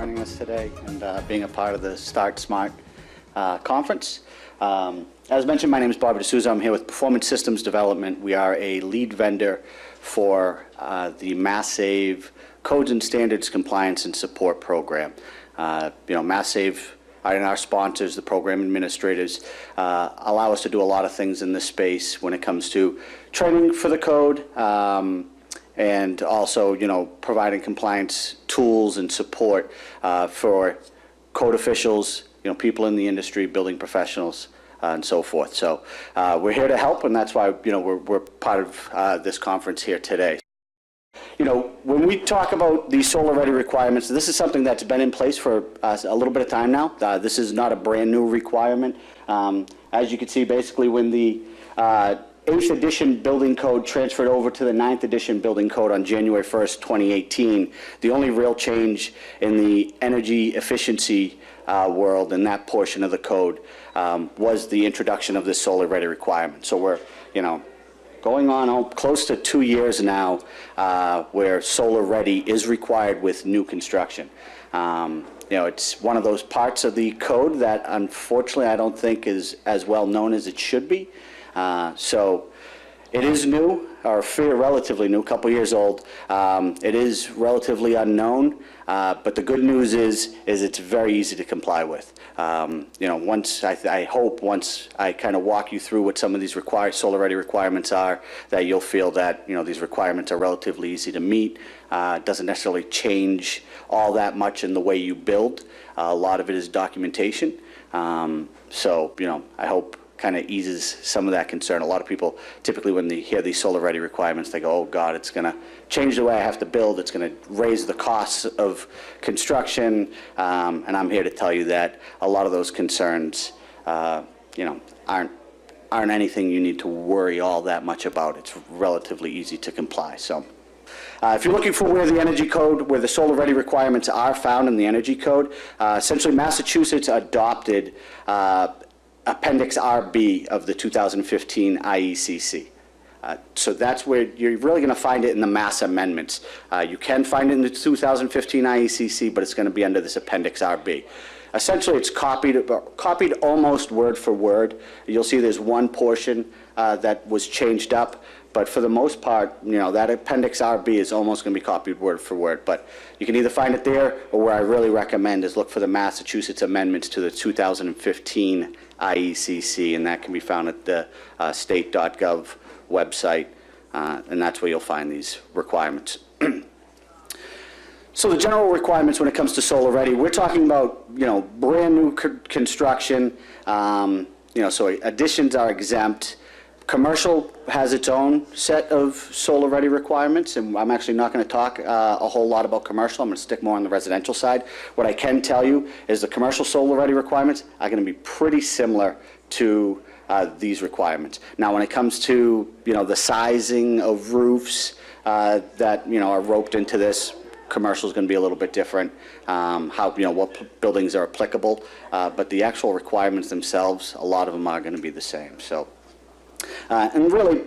joining us today and being a part of the Start Smart conference. As mentioned, my name is Bobby D'Souza. I'm here with Performance Systems Development. We are a lead vendor for the MassSave Codes and Standards Compliance and Support Program. MassSave and our sponsors, the program administrators, allow us to do a lot of things in this space when it comes to training for the code, and also, providing compliance tools and support for code officials, people in the industry, building professionals, and so forth. So we're here to help, and that's why, we're part of this conference here today. When we talk about these solar ready requirements, this is something that's been in place for a little bit of time now. This is not a brand new requirement. As you can see, basically when the 8th edition building code transferred over to the 9th edition building code on January 1st, 2018, the only real change in the energy efficiency world in that portion of the code was the introduction of this solar ready requirement. So we're, going on close to 2 years now where solar ready is required with new construction. It's one of those parts of the code that unfortunately I don't think is as well known as it should be. So it is new, or relatively new, a couple years old. It is relatively unknown, but the good news is it's very easy to comply with. I hope once I kind of walk you through what some of these solar ready requirements are, that you'll feel that these requirements are relatively easy to meet. It doesn't necessarily change all that much in the way you build. A lot of it is documentation. So I hope kind of eases some of that concern. A lot of people, typically when they hear these solar ready requirements, they go, oh God, it's going to change the way I have to build, it's going to raise the costs of construction, and I'm here to tell you that a lot of those concerns aren't anything you need to worry all that much about. It's relatively easy to comply. So if you're looking for where the solar ready requirements are found in the energy code, essentially Massachusetts adopted Appendix RB of the 2015 IECC. So that's where you're really going to find it in the mass amendments. You can find it in the 2015 IECC, but it's going to be under this Appendix RB. Essentially, it's copied almost word for word. You'll see there's one portion that was changed up, but for the most part, that Appendix RB is almost going to be copied word for word. But you can either find it there, or where I really recommend is look for the Massachusetts amendments to the 2015 IECC, and that can be found at the state.gov website, and that's where you'll find these requirements. So the general requirements when it comes to solar ready, we're talking about brand new construction. So additions are exempt. Commercial has its own set of solar ready requirements, and I'm actually not going to talk a whole lot about commercial. I'm going to stick more on the residential side. What I can tell you is the commercial solar ready requirements are going to be pretty similar to these requirements. Now when it comes to the sizing of roofs that are roped into this, commercial is going to be a little bit different, what buildings are applicable, but the actual requirements themselves, a lot of them are going to be the same. So and really,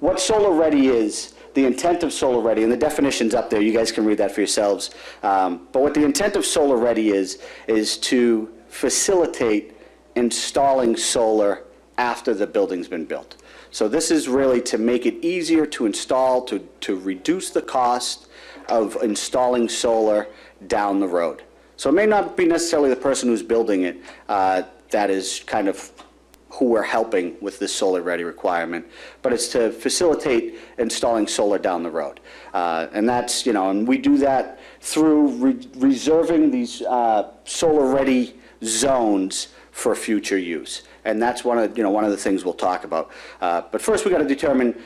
what solar ready is, the intent of solar ready, and the definition's up there, you guys can read that for yourselves, but what the intent of solar ready is to facilitate installing solar after the building's been built. So this is really to make it easier to install, to reduce the cost of installing solar down the road. So it may not be necessarily the person who's building it that is kind of who we're helping with this solar ready requirement, but it's to facilitate installing solar down the road. And that's, and we do that through reserving these solar ready zones for future use. And that's one of the things we'll talk about. But first we got to determine,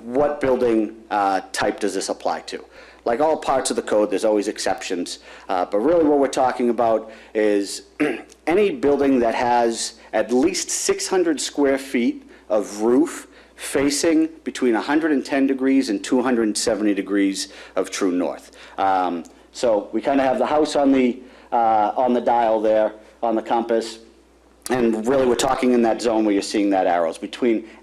what building type does this apply to? Like all parts of the code, there's always exceptions, but really what we're talking about is any building that has at least 600 square feet of roof facing between 110 degrees and 270 degrees of true north. So we kind of have the house on the dial there, on the compass, and really we're talking in that zone where you're seeing that arrows,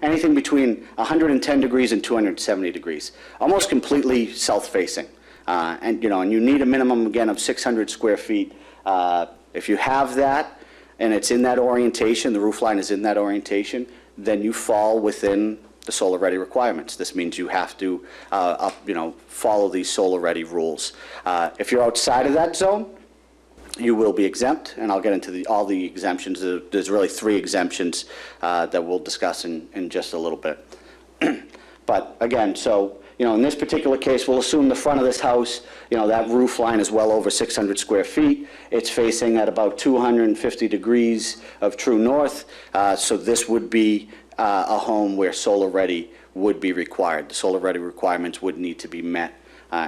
anything between 110 degrees and 270 degrees, almost completely south-facing. And you need a minimum, again, of 600 square feet. If you have that, and it's in that orientation, the roof line is in that orientation, then you fall within the solar ready requirements. This means you have to, follow these solar ready rules. If you're outside of that zone, you will be exempt, and I'll get into all the exemptions. There's really 3 exemptions that we'll discuss in just a little bit. But again, so, in this particular case, we'll assume the front of this house, that roof line is well over 600 square feet. It's facing at about 250 degrees of true north. So this would be a home where solar ready would be required. The solar ready requirements would need to be met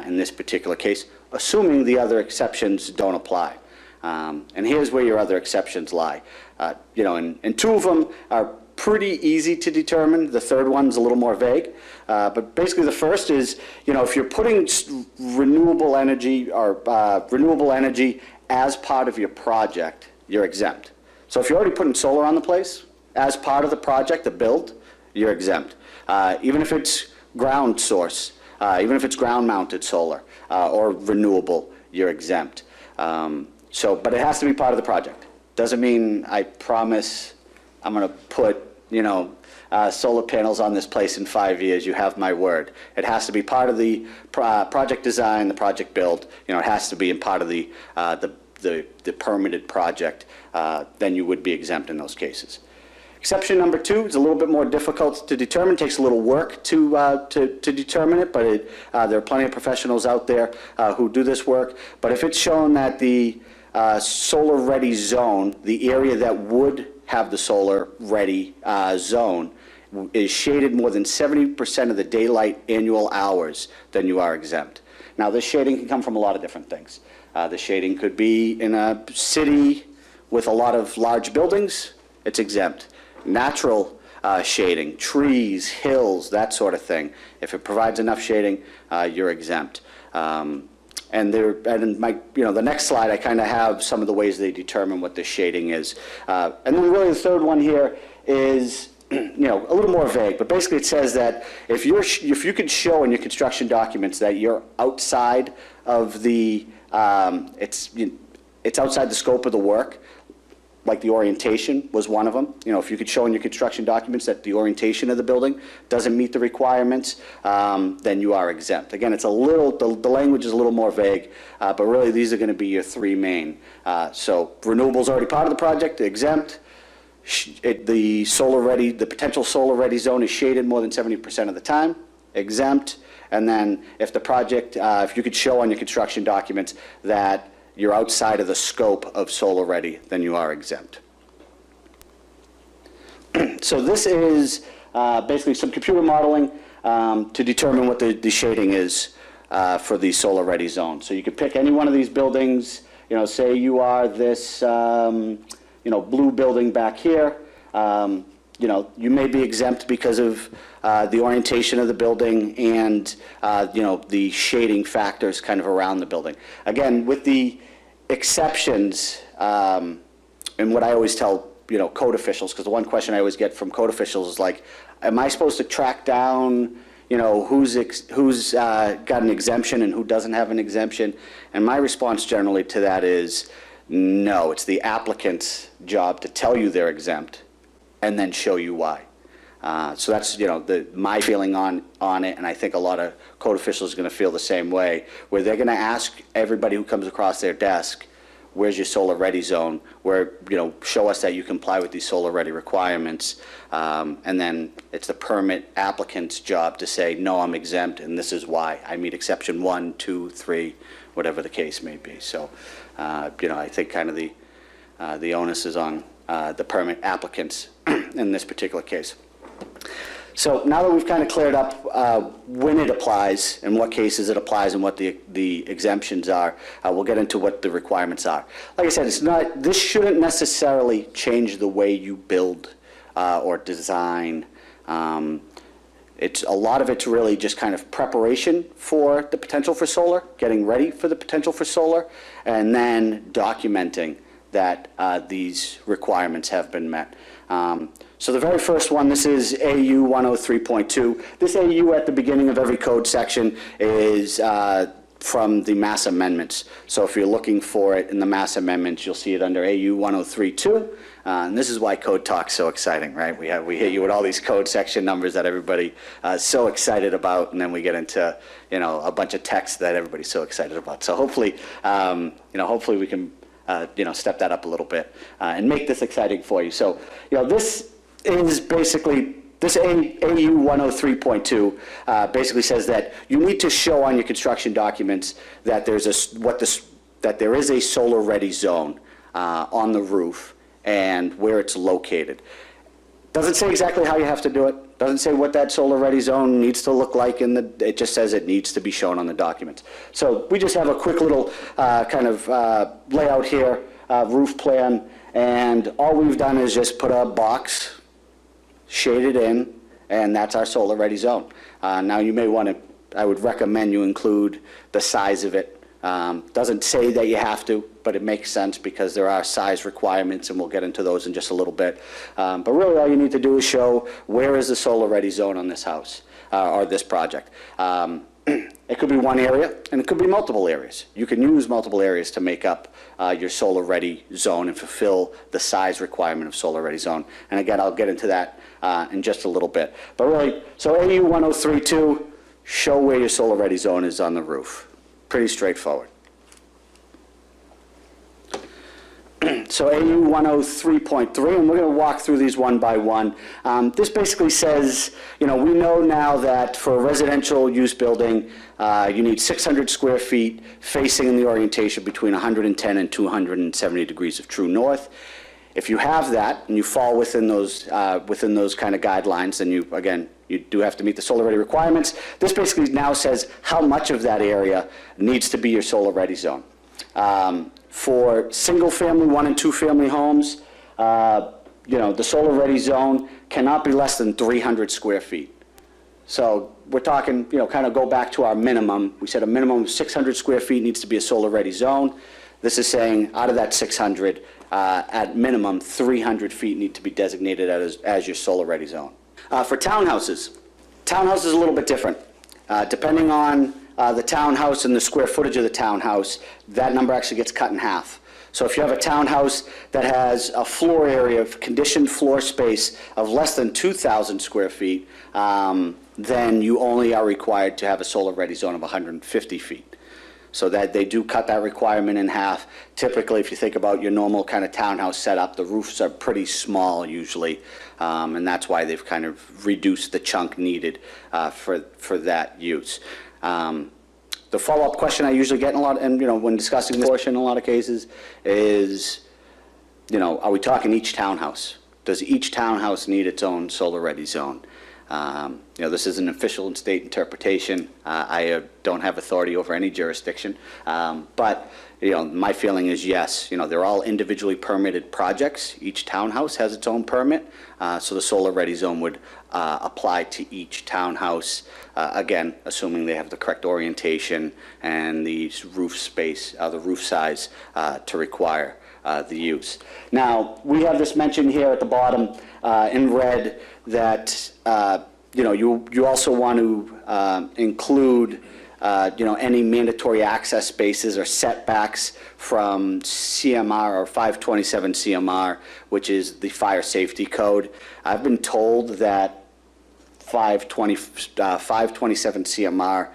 in this particular case, assuming the other exceptions don't apply. And here's where your other exceptions lie. And 2 of them are pretty easy to determine. The third one's a little more vague. But basically the first is, if you're putting renewable energy as part of your project, you're exempt. So if you're already putting solar on the place, as part of the project, the build, you're exempt. Even if it's ground source, even if it's ground mounted solar or renewable, you're exempt. But it has to be part of the project. Doesn't mean I promise I'm going to put, solar panels on this place in 5 years. You have my word. It has to be part of the project design, the project build. It has to be in part of the permitted project. Then you would be exempt in those cases. Exception number 2 is a little bit more difficult to determine. It takes a little work to determine it, but there are plenty of professionals out there who do this work. But if it's shown that the solar ready zone, the area that would have the solar ready zone, is shaded more than 70% of the daylight annual hours, then you are exempt. Now, this shading can come from a lot of different things. The shading could be in a city with a lot of large buildings, it's exempt. Natural shading, trees, hills, that sort of thing. If it provides enough shading, you're exempt. The next slide, I kind of have some of the ways they determine what the shading is. And then really the third one here is, a little more vague, but basically it says that if you can show in your construction documents that you're outside of the, it's outside the scope of the work, like the orientation was one of them. If you could show in your construction documents that the orientation of the building doesn't meet the requirements, then you are exempt. Again, it's the language is a little more vague, but really these are going to be your 3 main. So renewables already part of the project, exempt. The potential solar ready zone is shaded more than 70% of the time, exempt. And then if the project, if you could show on your construction documents that you're outside of the scope of solar ready, then you are exempt. So this is basically some computer modeling to determine what the shading is for the solar ready zone. So you could pick any one of these buildings, say you are this blue building back here. You may be exempt because of the orientation of the building and the shading factors kind of around the building. Again, with the exceptions, and what I always tell code officials, because the one question I always get from code officials is like, am I supposed to track down who's got an exemption and who doesn't have an exemption? And my response generally to that is no. It's the applicant's job to tell you they're exempt and then show you why. So that's my feeling on it, and I think a lot of code officials are going to feel the same way, where they're going to ask everybody who comes across their desk, where's your solar ready zone, where show us that you comply with these solar ready requirements, and then it's the permit applicant's job to say, no, I'm exempt and this is why I meet exception 1, 2, 3, whatever the case may be. So I think kind of the onus is on the permit applicants in this particular case. So now that we've kind of cleared up when it applies, in what cases it applies, and what the exemptions are, we'll get into what the requirements are. Like I said, this shouldn't necessarily change the way you build or design. A lot of it's really just kind of preparation for the potential for solar, getting ready for the potential for solar, and then documenting that these requirements have been met. So the very first one, this is AU 103.2. This AU at the beginning of every code section is from the Mass Amendments. So if you're looking for it in the Mass Amendments, you'll see it under AU 1032. And this is why Code Talk's so exciting, right? We hit you with all these code section numbers that everybody is so excited about, and then we get into, you know, a bunch of text that everybody's so excited about. So hopefully, you know, hopefully we can, you know, step that up a little bit and make this exciting for you. So, you know, this is basically, this AU 103.2 basically says that you need to show on your construction documents that that there is a solar-ready zone on the roof and where it's located. Doesn't say exactly how you have to do it. Doesn't say what that solar-ready zone needs to look like it just says it needs to be shown on the documents. So we just have a quick little kind of layout here, roof plan, and all we've done is just put a box, shade it in, and that's our solar-ready zone. Now you may want to, I would recommend you include the size of it. Doesn't say that you have to, but it makes sense because there are size requirements, and we'll get into those in just a little bit. But really all you need to do is show where is the solar-ready zone on this house or this project. It could be one area, and it could be multiple areas. You can use multiple areas to make up your solar-ready zone and fulfill the size requirement of solar-ready zone. And again, I'll get into that in just a little bit. But really, so AU 1032, show where your solar-ready zone is on the roof. Pretty straightforward. So AU 103.3, and we're going to walk through these one by one. This basically says, you know, we know now that for a residential use building, you need 600 square feet facing in the orientation between 110 and 270 degrees of true north. If you have that and you fall within those kind of guidelines, then you do have to meet the solar-ready requirements. This basically now says how much of that area needs to be your solar-ready zone. For single-family, 1- and 2-family homes, you know, the solar-ready zone cannot be less than 300 square feet. So we're talking, you know, kind of go back to our minimum. We said a minimum of 600 square feet needs to be a solar-ready zone. This is saying out of that 600, at minimum, 300 feet need to be designated as your solar-ready zone. For townhouses, townhouse is a little bit different. Depending on the townhouse and the square footage of the townhouse, that number actually gets cut in half. So if you have a townhouse that has a floor area of conditioned floor space of less than 2,000 square feet, then you only are required to have a solar-ready zone of 150 feet. So that they do cut that requirement in half. Typically, if you think about your normal kind of townhouse setup, the roofs are pretty small usually, and that's why they've kind of reduced the chunk needed for that use. The follow-up question I usually get in a lot, and you know, when discussing this portion in a lot of cases, is, you know, are we talking each townhouse? Does each townhouse need its own solar-ready zone? You know, this is an official and state interpretation. I don't have authority over any jurisdiction, but you know, my feeling is yes. You know, they're all individually permitted projects. Each townhouse has its own permit, so the solar-ready zone would apply to each townhouse. Again, assuming they have the correct orientation and the roof space, the roof size to require the use. Now, we have this mentioned here at the bottom in red that you know, you also want to include you know, any mandatory access spaces or setbacks from CMR or 527 CMR, which is the fire safety code. I've been told that 527 CMR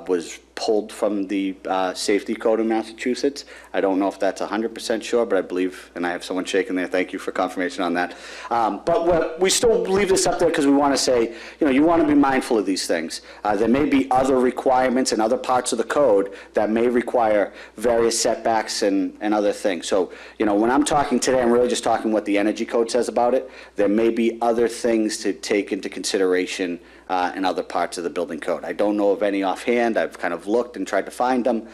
was pulled from the safety code in Massachusetts. I don't know if that's 100% sure, but I believe, and I have someone shaking there, thank you for confirmation on that. But we still leave this up there because we want to say, you know, you want to be mindful of these things. There may be other requirements and other parts of the code that may require various setbacks and other things. So, you know, when I'm talking today, I'm really just talking what the energy code says about it. There may be other things to take into consideration in other parts of the building code. I don't know of any offhand. I've kind of looked and tried to find them.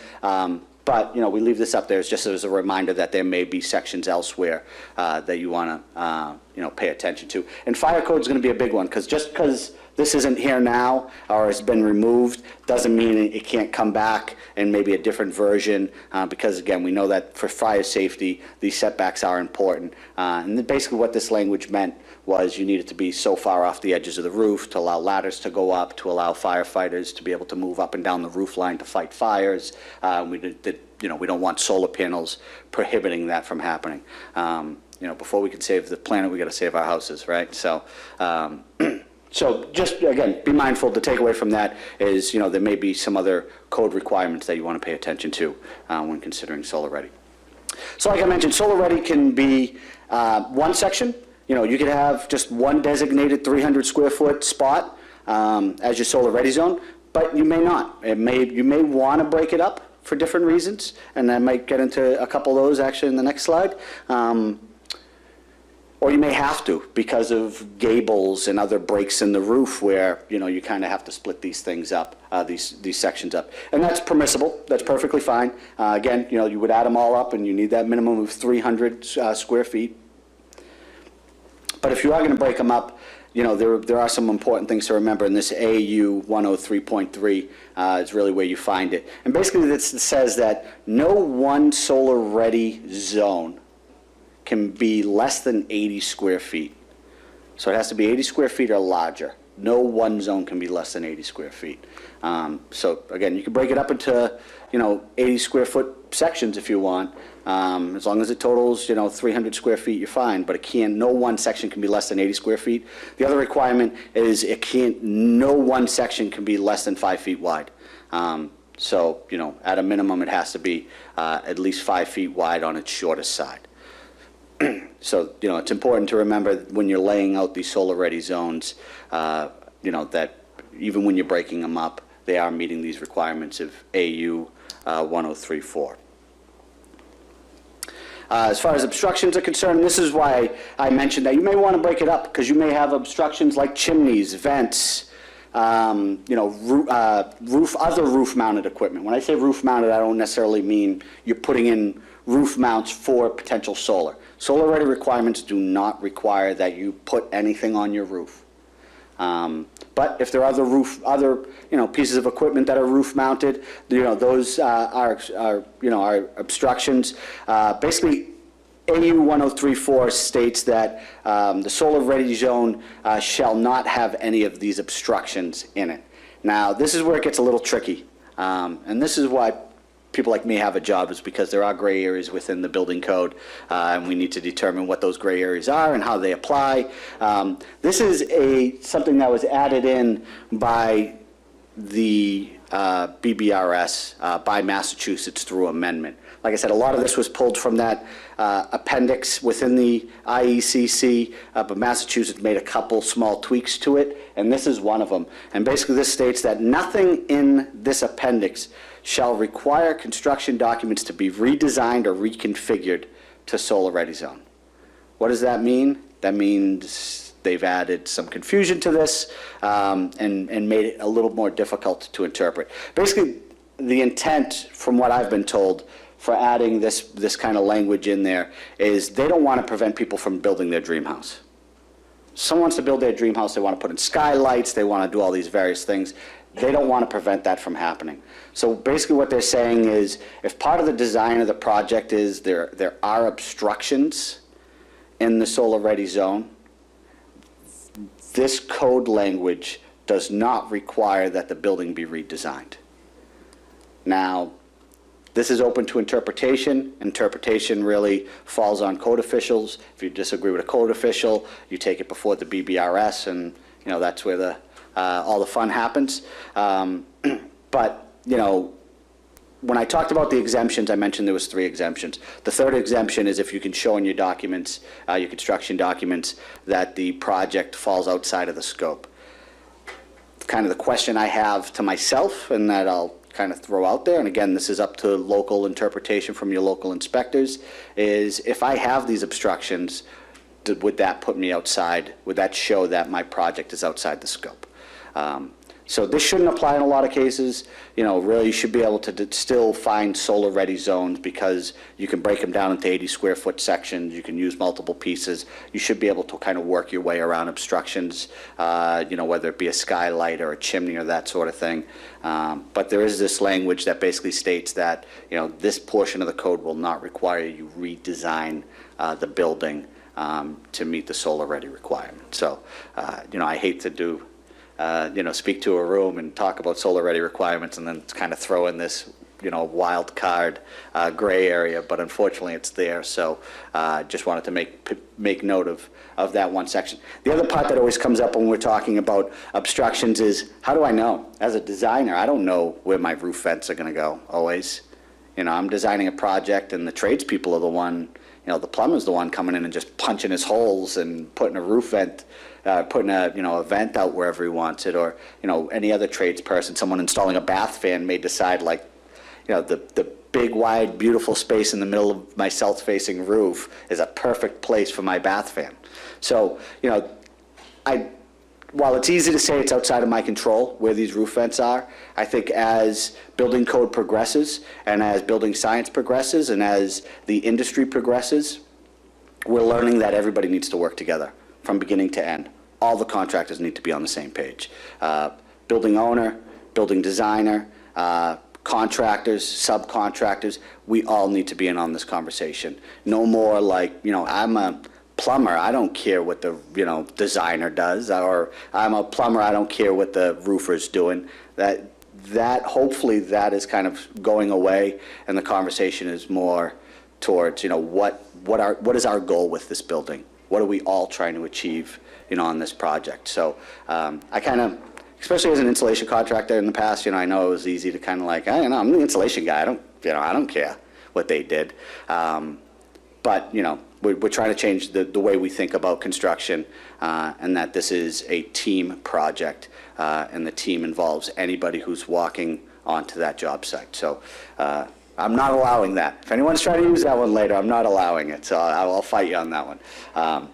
But, you know, we leave this up there just as a reminder that there may be sections elsewhere that you want to, you know, pay attention to. And fire code is going to be a big one, because just because this isn't here now or has been removed doesn't mean it can't come back in maybe a different version, because, again, we know that for fire safety, these setbacks are important. And basically what this language meant was you needed to be so far off the edges of the roof to allow ladders to go up, to allow firefighters to be able to move up and down the roof line to fight fires. We don't want solar panels prohibiting that from happening. Before we can save the planet, we got to save our houses, right? So, so just, again, be mindful. The takeaway from that is, there may be some other code requirements that you want to pay attention to when considering solar ready. So like I mentioned, solar ready can be one section. You could have just one designated 300 square foot spot as your solar ready zone, but you may not. You may want to break it up for different reasons, and I might get into a couple of those actually in the next slide. Or you may have to because of gables and other breaks in the roof where, you kind of have to split these things up, these sections up. And that's permissible. That's perfectly fine. Again, you would add them all up and you need that minimum of 300 square feet. But if you are going to break them up, there are some important things to remember, and this AU 103.3 is really where you find it. And basically this says that no one solar ready zone can be less than 80 square feet. So it has to be 80 square feet or larger. No one zone can be less than 80 square feet. So again, you can break it up into 80 square foot sections if you want. As long as it totals 300 square feet, you're fine. But no one section can be less than 80 square feet. The other requirement is no one section can be less than 5 feet wide. So at a minimum, it has to be at least 5 feet wide on its shortest side. So, it's important to remember when you're laying out these solar-ready zones, that even when you're breaking them up, they are meeting these requirements of AU 103.4. As far as obstructions are concerned, this is why I mentioned that you may want to break it up, because you may have obstructions like chimneys, vents, other roof-mounted equipment. When I say roof-mounted, I don't necessarily mean you're putting in roof mounts for potential solar. Solar-ready requirements do not require that you put anything on your roof. But if there are other pieces of equipment that are roof-mounted, those are obstructions. Basically, AU 103.4 states that the solar-ready zone shall not have any of these obstructions in it. Now, this is where it gets a little tricky, and this is why people like me have a job, is because there are gray areas within the building code, and we need to determine what those gray areas are and how they apply. This is something that was added in by the BBRS, by Massachusetts through amendment. Like I said, a lot of this was pulled from that appendix within the IECC, but Massachusetts made a couple small tweaks to it, and this is one of them. And basically this states that nothing in this appendix shall require construction documents to be redesigned or reconfigured to solar-ready zone. What does that mean? That means they've added some confusion to this and made it a little more difficult to interpret. Basically, the intent, from what I've been told, for adding this kind of language in there is they don't want to prevent people from building their dream house. Someone wants to build their dream house, they want to put in skylights, they want to do all these various things. They don't want to prevent that from happening. So basically what they're saying is, if part of the design of the project is there are obstructions in the solar-ready zone, this code language does not require that the building be redesigned. Now, this is open to interpretation. Interpretation really falls on code officials. If you disagree with a code official, you take it before the BBRS, and that's where all the fun happens. But when I talked about the exemptions, I mentioned there was 3 exemptions. The third exemption is if you can show in your documents, your construction documents, that the project falls outside of the scope. Kind of the question I have to myself, and that I'll kind of throw out there, and again, this is up to local interpretation from your local inspectors, is if I have these obstructions, would that put me outside? Would that show that my project is outside the scope? So this shouldn't apply in a lot of cases. Really you should be able to still find solar-ready zones, because you can break them down into 80 square foot sections. You can use multiple pieces. You should be able to kind of work your way around obstructions, whether it be a skylight or a chimney or that sort of thing. But there is this language that basically states that, this portion of the code will not require you redesign the building to meet the solar-ready requirement. So, I hate to do, speak to a room and talk about solar-ready requirements and then kind of throw in this, wild card gray area, but unfortunately it's there. So just wanted to make note of that one section. The other part that always comes up when we're talking about obstructions is, how do I know? As a designer, I don't know where my roof vents are going to go always. I'm designing a project and the tradespeople are the one, the plumber's the one coming in and just punching his holes and putting a roof vent, putting a vent out wherever he wants it, or, any other tradesperson, someone installing a bath fan may decide, like, the big, wide, beautiful space in the middle of my south-facing roof is a perfect place for my bath fan. So, while it's easy to say it's outside of my control where these roof vents are, I think as building code progresses and as building science progresses and as the industry progresses, we're learning that everybody needs to work together from beginning to end. All the contractors need to be on the same page. Building owner, building designer, contractors, subcontractors, we all need to be in on this conversation. No more like, I'm a plumber, I don't care what the, designer does, or I'm a plumber, I don't care what the roofer's doing. That hopefully that is kind of going away, and the conversation is more towards, what is our goal with this building? What are we all trying to achieve, on this project? So I kind of, especially as an insulation contractor in the past, I know it was easy to kind of like, I'm the insulation guy. I don't care what they did. But, we're trying to change the way we think about construction, and that this is a team project, and the team involves anybody who's walking onto that job site. So I'm not allowing that. If anyone's trying to use that one later, I'm not allowing it. So I'll fight you on that one.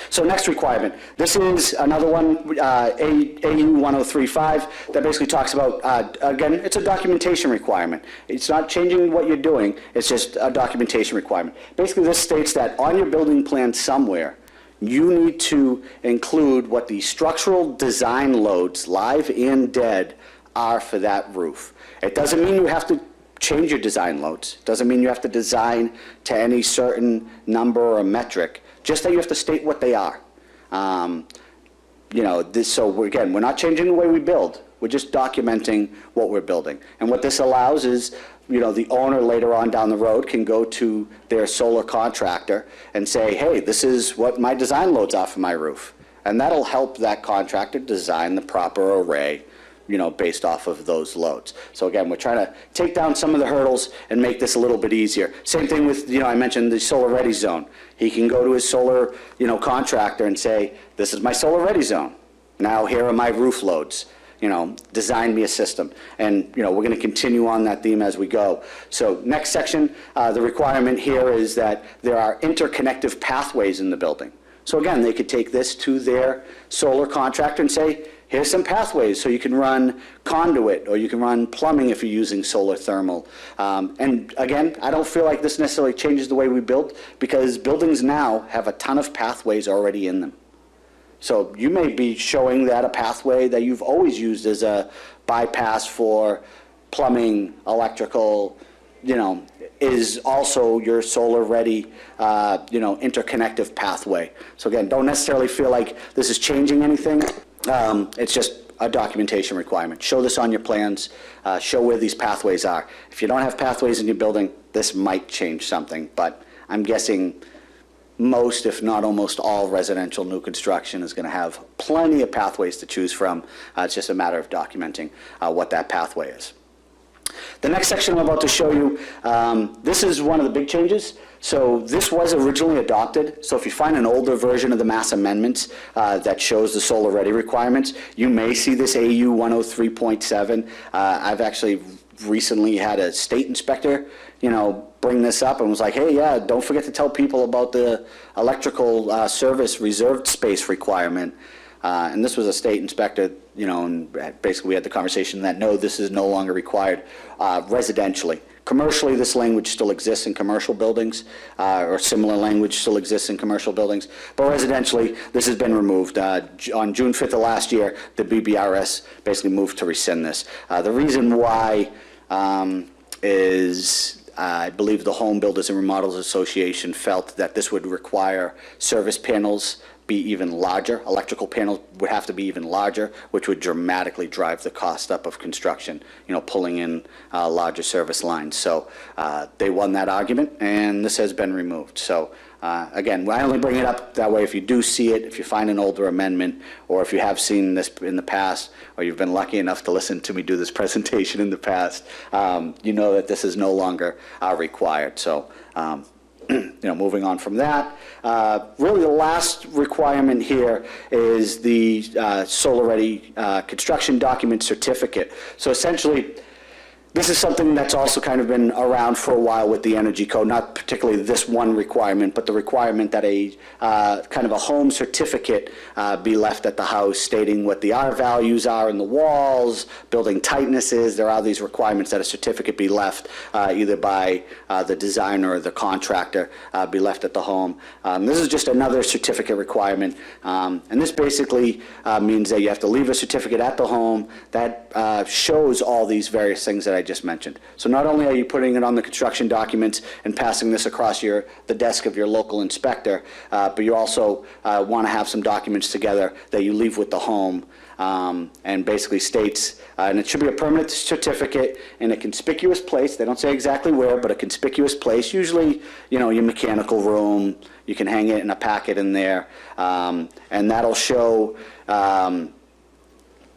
So next requirement, this is another one, AU 1035, that basically talks about, again, it's a documentation requirement. It's not changing what you're doing, it's just a documentation requirement. Basically, this states that on your building plan somewhere, you need to include what the structural design loads, live and dead, are for that roof. It doesn't mean you have to change your design loads. It doesn't mean you have to design to any certain number or metric. Just that you have to state what they are. So again, we're not changing the way we build. We're just documenting what we're building. And what this allows is, the owner later on down the road can go to their solar contractor and say, hey, this is what my design loads are for my roof. And that'll help that contractor design the proper array, based off of those loads. So again, we're trying to take down some of the hurdles and make this a little bit easier. Same thing with, I mentioned the solar ready zone. He can go to his solar, contractor and say, this is my solar ready zone. Now here are my roof loads. Design me a system. And, we're going to continue on that theme as we go. So next section, the requirement here is that there are interconnective pathways in the building. So again, they could take this to their solar contractor and say, here's some pathways so you can run conduit, or you can run plumbing if you're using solar thermal. And again, I don't feel like this necessarily changes the way we build, because buildings now have a ton of pathways already in them. So you may be showing that a pathway that you've always used as a bypass for plumbing, electrical, is also your solar ready, interconnective pathway. So again, don't necessarily feel like this is changing anything. It's just a documentation requirement. Show this on your plans, show where these pathways are. If you don't have pathways in your building, this might change something, but I'm guessing most, if not almost all, residential new construction is going to have plenty of pathways to choose from. It's just a matter of documenting what that pathway is. The next section I'm about to show you, this is one of the big changes. So this was originally adopted. So if you find an older version of the Mass Amendments that shows the solar ready requirements, you may see this AU 103.7. I've actually recently had a state inspector, bring this up and was like, hey, yeah, don't forget to tell people about the electrical service reserved space requirement. And this was a state inspector, and basically we had the conversation that no, this is no longer required residentially. Commercially, this language still exists in commercial buildings, or similar language still exists in commercial buildings, but residentially, this has been removed. On June 5th of last year, the BBRS basically moved to rescind this. The reason why is I believe the Home Builders and Remodelers Association felt that this would require service panels be even larger. Electrical panels would have to be even larger, which would dramatically drive the cost up of construction, pulling in larger service lines. So they won that argument, and this has been removed. So again, I only bring it up that way if you do see it, if you find an older amendment, or if you have seen this in the past, or you've been lucky enough to listen to me do this presentation in the past, you know that this is no longer required. So moving on from that, really the last requirement here is the Solar Ready construction document certificate. So essentially, this is something that's also kind of been around for a while with the Energy Code, not particularly this one requirement, but the requirement that a kind of a home certificate be left at the house stating what the R values are in the walls, building tightnesses. There are these requirements that a certificate be left either by the designer or the contractor be left at the home. This is just another certificate requirement, and this basically means that you have to leave a certificate at the home that shows all these various things that I just mentioned. So not only are you putting it on the construction documents and passing this across the desk of your local inspector, but you also want to have some documents together that you leave with the home, and basically states, and it should be a permanent certificate in a conspicuous place. They don't say exactly where, but a conspicuous place, usually, your mechanical room. You can hang it in a packet in there, and that'll show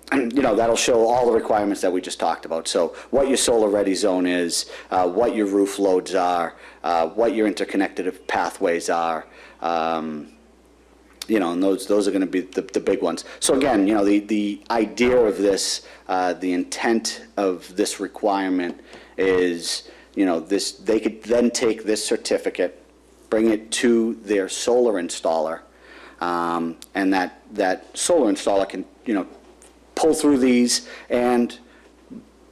that'll show all the requirements that we just talked about. So what your solar ready zone is, what your roof loads are, what your interconnected pathways are, and those are going to be the big ones. So again, the idea of this, the intent of this requirement is, they could then take this certificate, bring it to their solar installer, and that solar installer can, pull through these and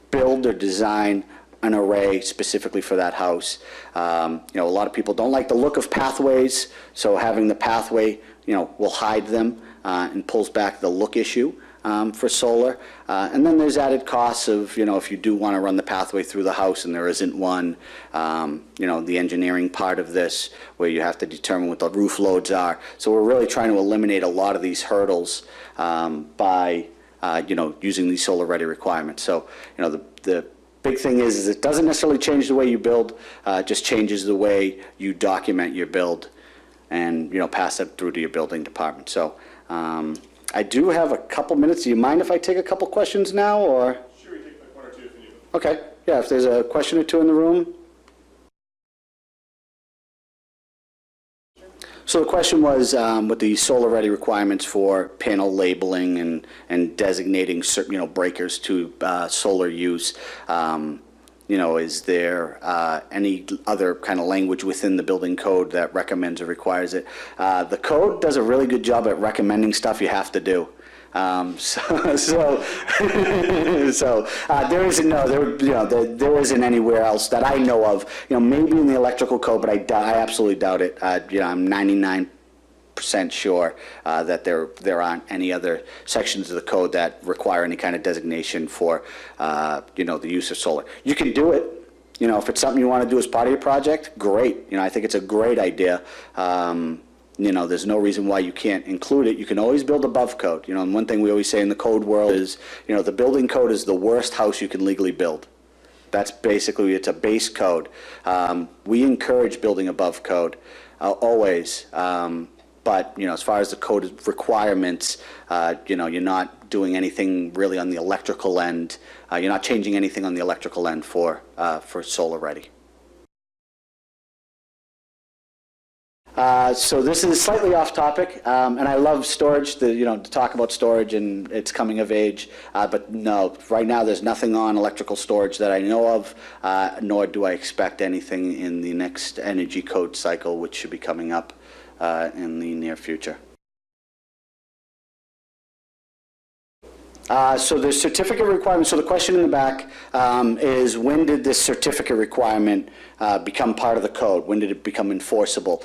build or design an array specifically for that house. A lot of people don't like the look of pathways, so having the pathway, will hide them and pulls back the look issue for solar. And then there's added costs of, if you do want to run the pathway through the house and there isn't one, the engineering part of this where you have to determine what the roof loads are. So we're really trying to eliminate a lot of these hurdles by using these solar ready requirements. So, the big thing is it doesn't necessarily change the way you build, it just changes the way you document your build and, pass it through to your building department. So, I do have a couple minutes. Do you mind if I take a couple questions now, or? Sure, we take like one or two if you need them. Okay. Yeah, if there's a question or two in the room. So the question was with the solar ready requirements for panel labeling and designating certain breakers to solar use. Is there any other kind of language within the building code that recommends or requires it? The code does a really good job at recommending stuff you have to do. So there isn't there isn't anywhere else that I know of. Maybe in the electrical code, but I absolutely doubt it. I'm 99% sure that there aren't any other sections of the code that require any kind of designation for the use of solar. You can do it. If it's something you want to do as part of your project, great. I think it's a great idea. There's no reason why you can't include it. You can always build above code. And one thing we always say in the code world is, the building code is the worst house you can legally build. That's basically, it's a base code. We encourage building above code, always. But, as far as the code requirements, you're not doing anything really on the electrical end. You're not changing anything on the electrical end for solar ready. So this is slightly off topic, and I love storage, to talk about storage and its coming of age, but no, right now there's nothing on electrical storage that I know of, nor do I expect anything in the next energy code cycle, which should be coming up in the near future. So the certificate requirement, so the question in the back is, when did this certificate requirement become part of the code? When did it become enforceable?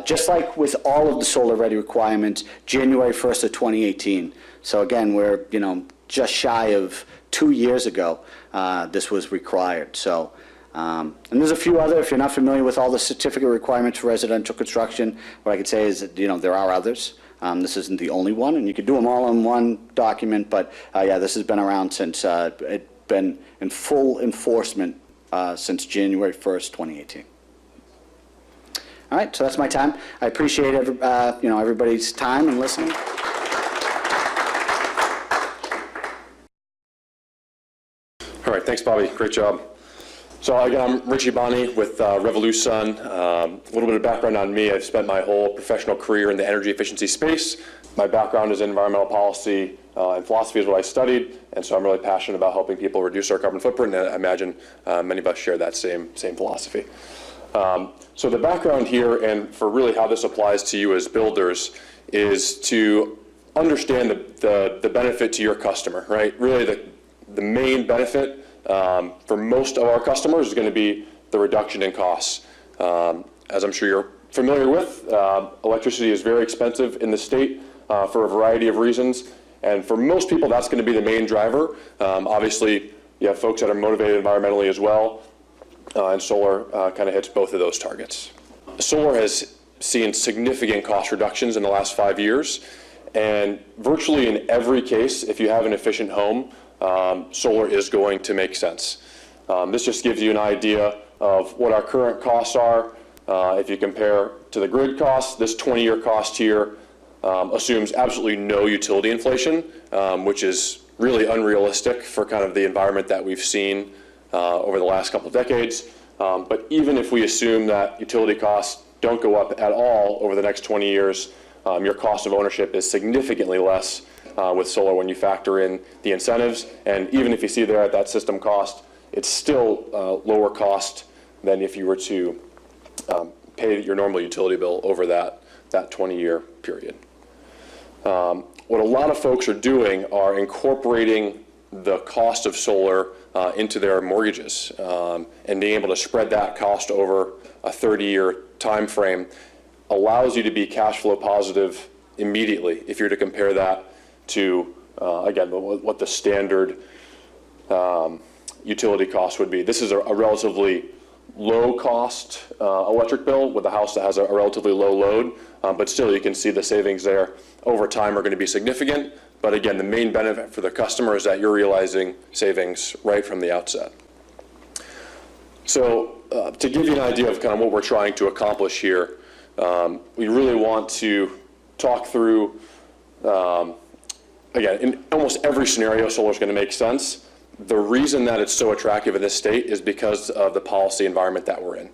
Just like with all of the solar ready requirements, January 1st of 2018. So again, we're just shy of 2 years ago this was required. So And there's a few other, if you're not familiar with all the certificate requirements for residential construction, what I could say is that, there are others. This isn't the only one, and you could do them all in one document, but yeah, this has been around since, it's been in full enforcement since January 1st, 2018. All right, so that's my time. I appreciate everybody's time and listening. All right, thanks, Bobby. Great job. So again, I'm Richie Bonney with Revolusun. A little bit of background on me. I've spent my whole professional career in the energy efficiency space. My background is in environmental policy and philosophy is what I studied, and so I'm really passionate about helping people reduce their carbon footprint, and I imagine many of us share that same philosophy. So the background here, and for really how this applies to you as builders, is to understand the benefit to your customer, right? Really the main benefit for most of our customers is going to be the reduction in costs. As I'm sure you're familiar with, electricity is very expensive in the state for a variety of reasons, and for most people that's going to be the main driver. Obviously, you have folks that are motivated environmentally as well, and solar kind of hits both of those targets. Solar has seen significant cost reductions in the last 5 years, and virtually in every case, if you have an efficient home, solar is going to make sense. This just gives you an idea of what our current costs are. If you compare to the grid costs, this 20-year cost here assumes absolutely no utility inflation, which is really unrealistic for kind of the environment that we've seen over the last couple of decades. But even if we assume that utility costs don't go up at all over the next 20 years, your cost of ownership is significantly less with solar when you factor in the incentives. And even if you see there at that system cost, it's still lower cost than if you were to pay your normal utility bill over that 20-year period. What a lot of folks are doing are incorporating the cost of solar into their mortgages and being able to spread that cost over a 30-year time frame allows you to be cash flow positive immediately if you're to compare that to, again, what the standard utility cost would be. This is a relatively low cost electric bill with a house that has a relatively low load, but still you can see the savings there over time are going to be significant. But again, the main benefit for the customer is that you're realizing savings right from the outset. So to give you an idea of kind of what we're trying to accomplish here, we really want to talk through, again, in almost every scenario, solar is going to make sense. The reason that it's so attractive in this state is because of the policy environment that we're in.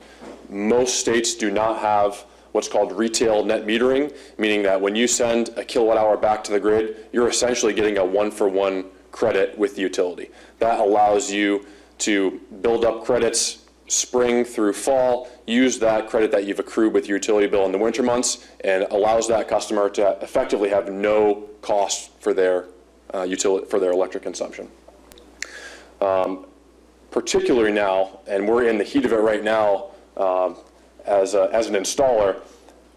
Most states do not have what's called retail net metering, meaning that when you send a kilowatt hour back to the grid, you're essentially getting a one-for-one credit with the utility. That allows you to build up credits spring through fall, use that credit that you've accrued with your utility bill in the winter months, and allows that customer to effectively have no cost for their electric consumption. Particularly now, and we're in the heat of it right now as an installer,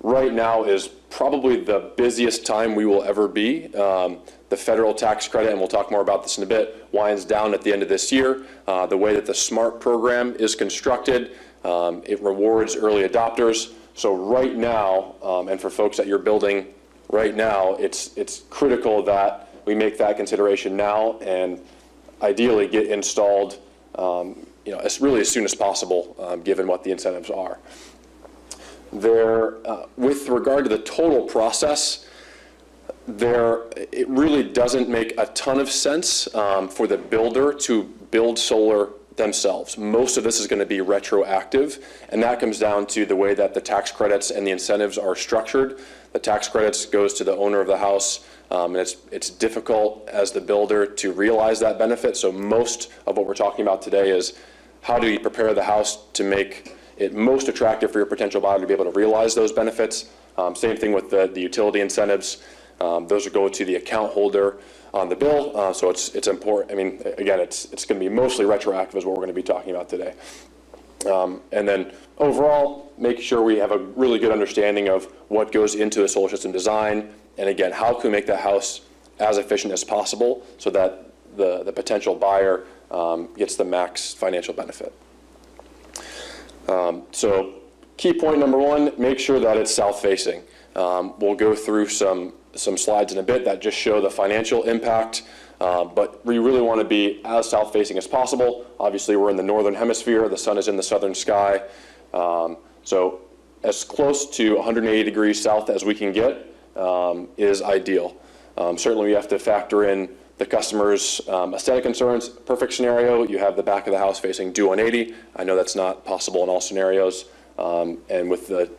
right now is probably the busiest time we will ever be. The federal tax credit, and we'll talk more about this in a bit, winds down at the end of this year. The way that the SMART program is constructed, it rewards early adopters. So right now, and for folks that you're building right now, it's critical that we make that consideration now and ideally get installed really as soon as possible, given what the incentives are. With regard to the total process, it really doesn't make a ton of sense for the builder to build solar themselves. Most of this is going to be retroactive, and that comes down to the way that the tax credits and the incentives are structured. The tax credits goes to the owner of the house, and it's difficult as the builder to realize that benefit. So most of what we're talking about today is how do you prepare the house to make it most attractive for your potential buyer to be able to realize those benefits. Same thing with the utility incentives. Those will go to the account holder on the bill, so it's important. I mean, again, it's going to be mostly retroactive is what we're going to be talking about today. And then overall, making sure we have a really good understanding of what goes into the solar system design, and again, how can we make that house as efficient as possible so that the potential buyer gets the max financial benefit. So key point number one, make sure that it's south-facing. We'll go through some slides in a bit that just show the financial impact, but we really want to be as south-facing as possible. Obviously, we're in the northern hemisphere. The sun is in the southern sky. So as close to 180 degrees south as we can get is ideal. Certainly, we have to factor in the customer's aesthetic concerns. Perfect scenario, you have the back of the house facing due 180. I know that's not possible in all scenarios. And with the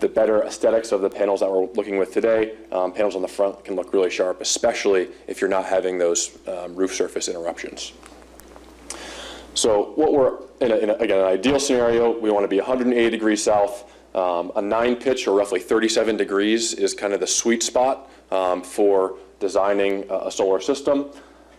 better aesthetics of the panels that we're looking with today, panels on the front can look really sharp, especially if you're not having those roof surface interruptions. So what we're, again, an ideal scenario, we want to be 180 degrees south. A 9 pitch, or roughly 37 degrees, is kind of the sweet spot for designing a solar system.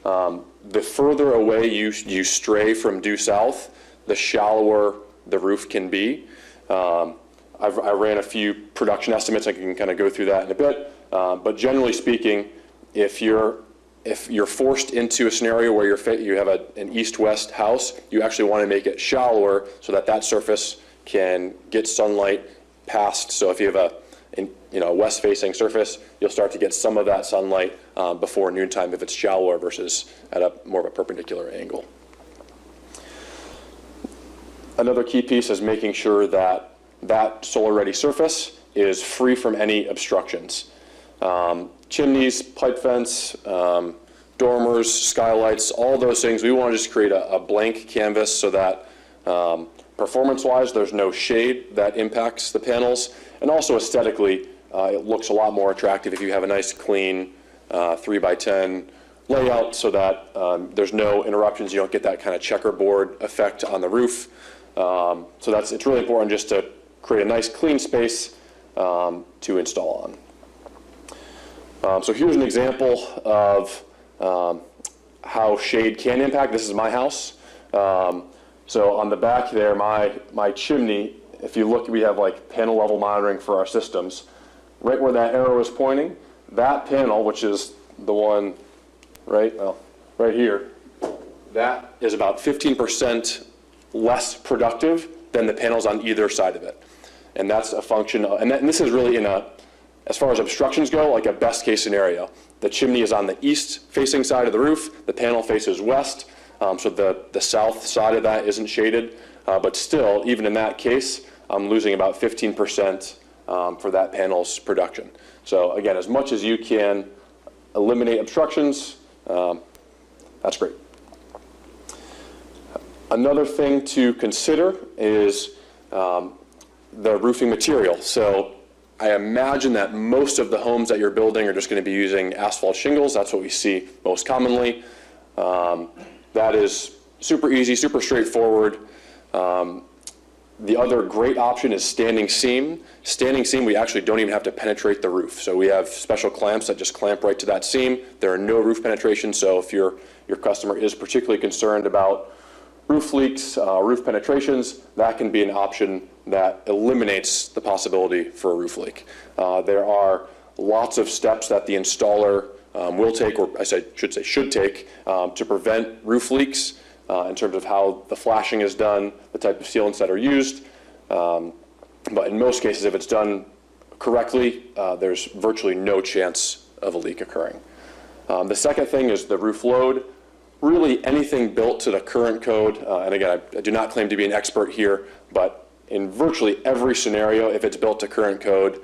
The further away you stray from due south, the shallower the roof can be. I ran a few production estimates. I can kind of go through that in a bit. But generally speaking, if you're forced into a scenario where you have an east-west house, you actually want to make it shallower so that surface can get sunlight past. So if you have a west-facing surface, you'll start to get some of that sunlight before noontime if it's shallower versus at a more of a perpendicular angle. Another key piece is making sure that solar-ready surface is free from any obstructions. Chimneys, pipe fence, dormers, skylights, all those things, we want to just create a blank canvas so that performance-wise, there's no shade that impacts the panels, and also aesthetically, it looks a lot more attractive if you have a nice, clean 3x10 layout so that there's no interruptions. You don't get that kind of checkerboard effect on the roof. So it's really important just to create a nice, clean space to install on. So here's an example of how shade can impact. This is my house. So on the back there, my chimney, if you look, we have like panel level monitoring for our systems. Right where that arrow is pointing, that panel, which is the one right here, that is about 15% less productive than the panels on either side of it. And that's a function of, and this is really as far as obstructions go, like a best case scenario. The chimney is on the east facing side of the roof, the panel faces west, so the south side of that isn't shaded, but still, even in that case, I'm losing about 15% for that panel's production. So again, as much as you can eliminate obstructions, that's great. Another thing to consider is the roofing material. So I imagine that most of the homes that you're building are just going to be using asphalt shingles. That's what we see most commonly. That is super easy, super straightforward. The other great option is standing seam. Standing seam, we actually don't even have to penetrate the roof. So we have special clamps that just clamp right to that seam. There are no roof penetrations, so if your customer is particularly concerned about roof leaks, roof penetrations, that can be an option that eliminates the possibility for a roof leak. There are lots of steps that the installer will take, or should take, to prevent roof leaks in terms of how the flashing is done, the type of sealants that are used. But in most cases, if it's done correctly, there's virtually no chance of a leak occurring. The second thing is the roof load. Really anything built to the current code, and again, I do not claim to be an expert here, but in virtually every scenario, if it's built to current code,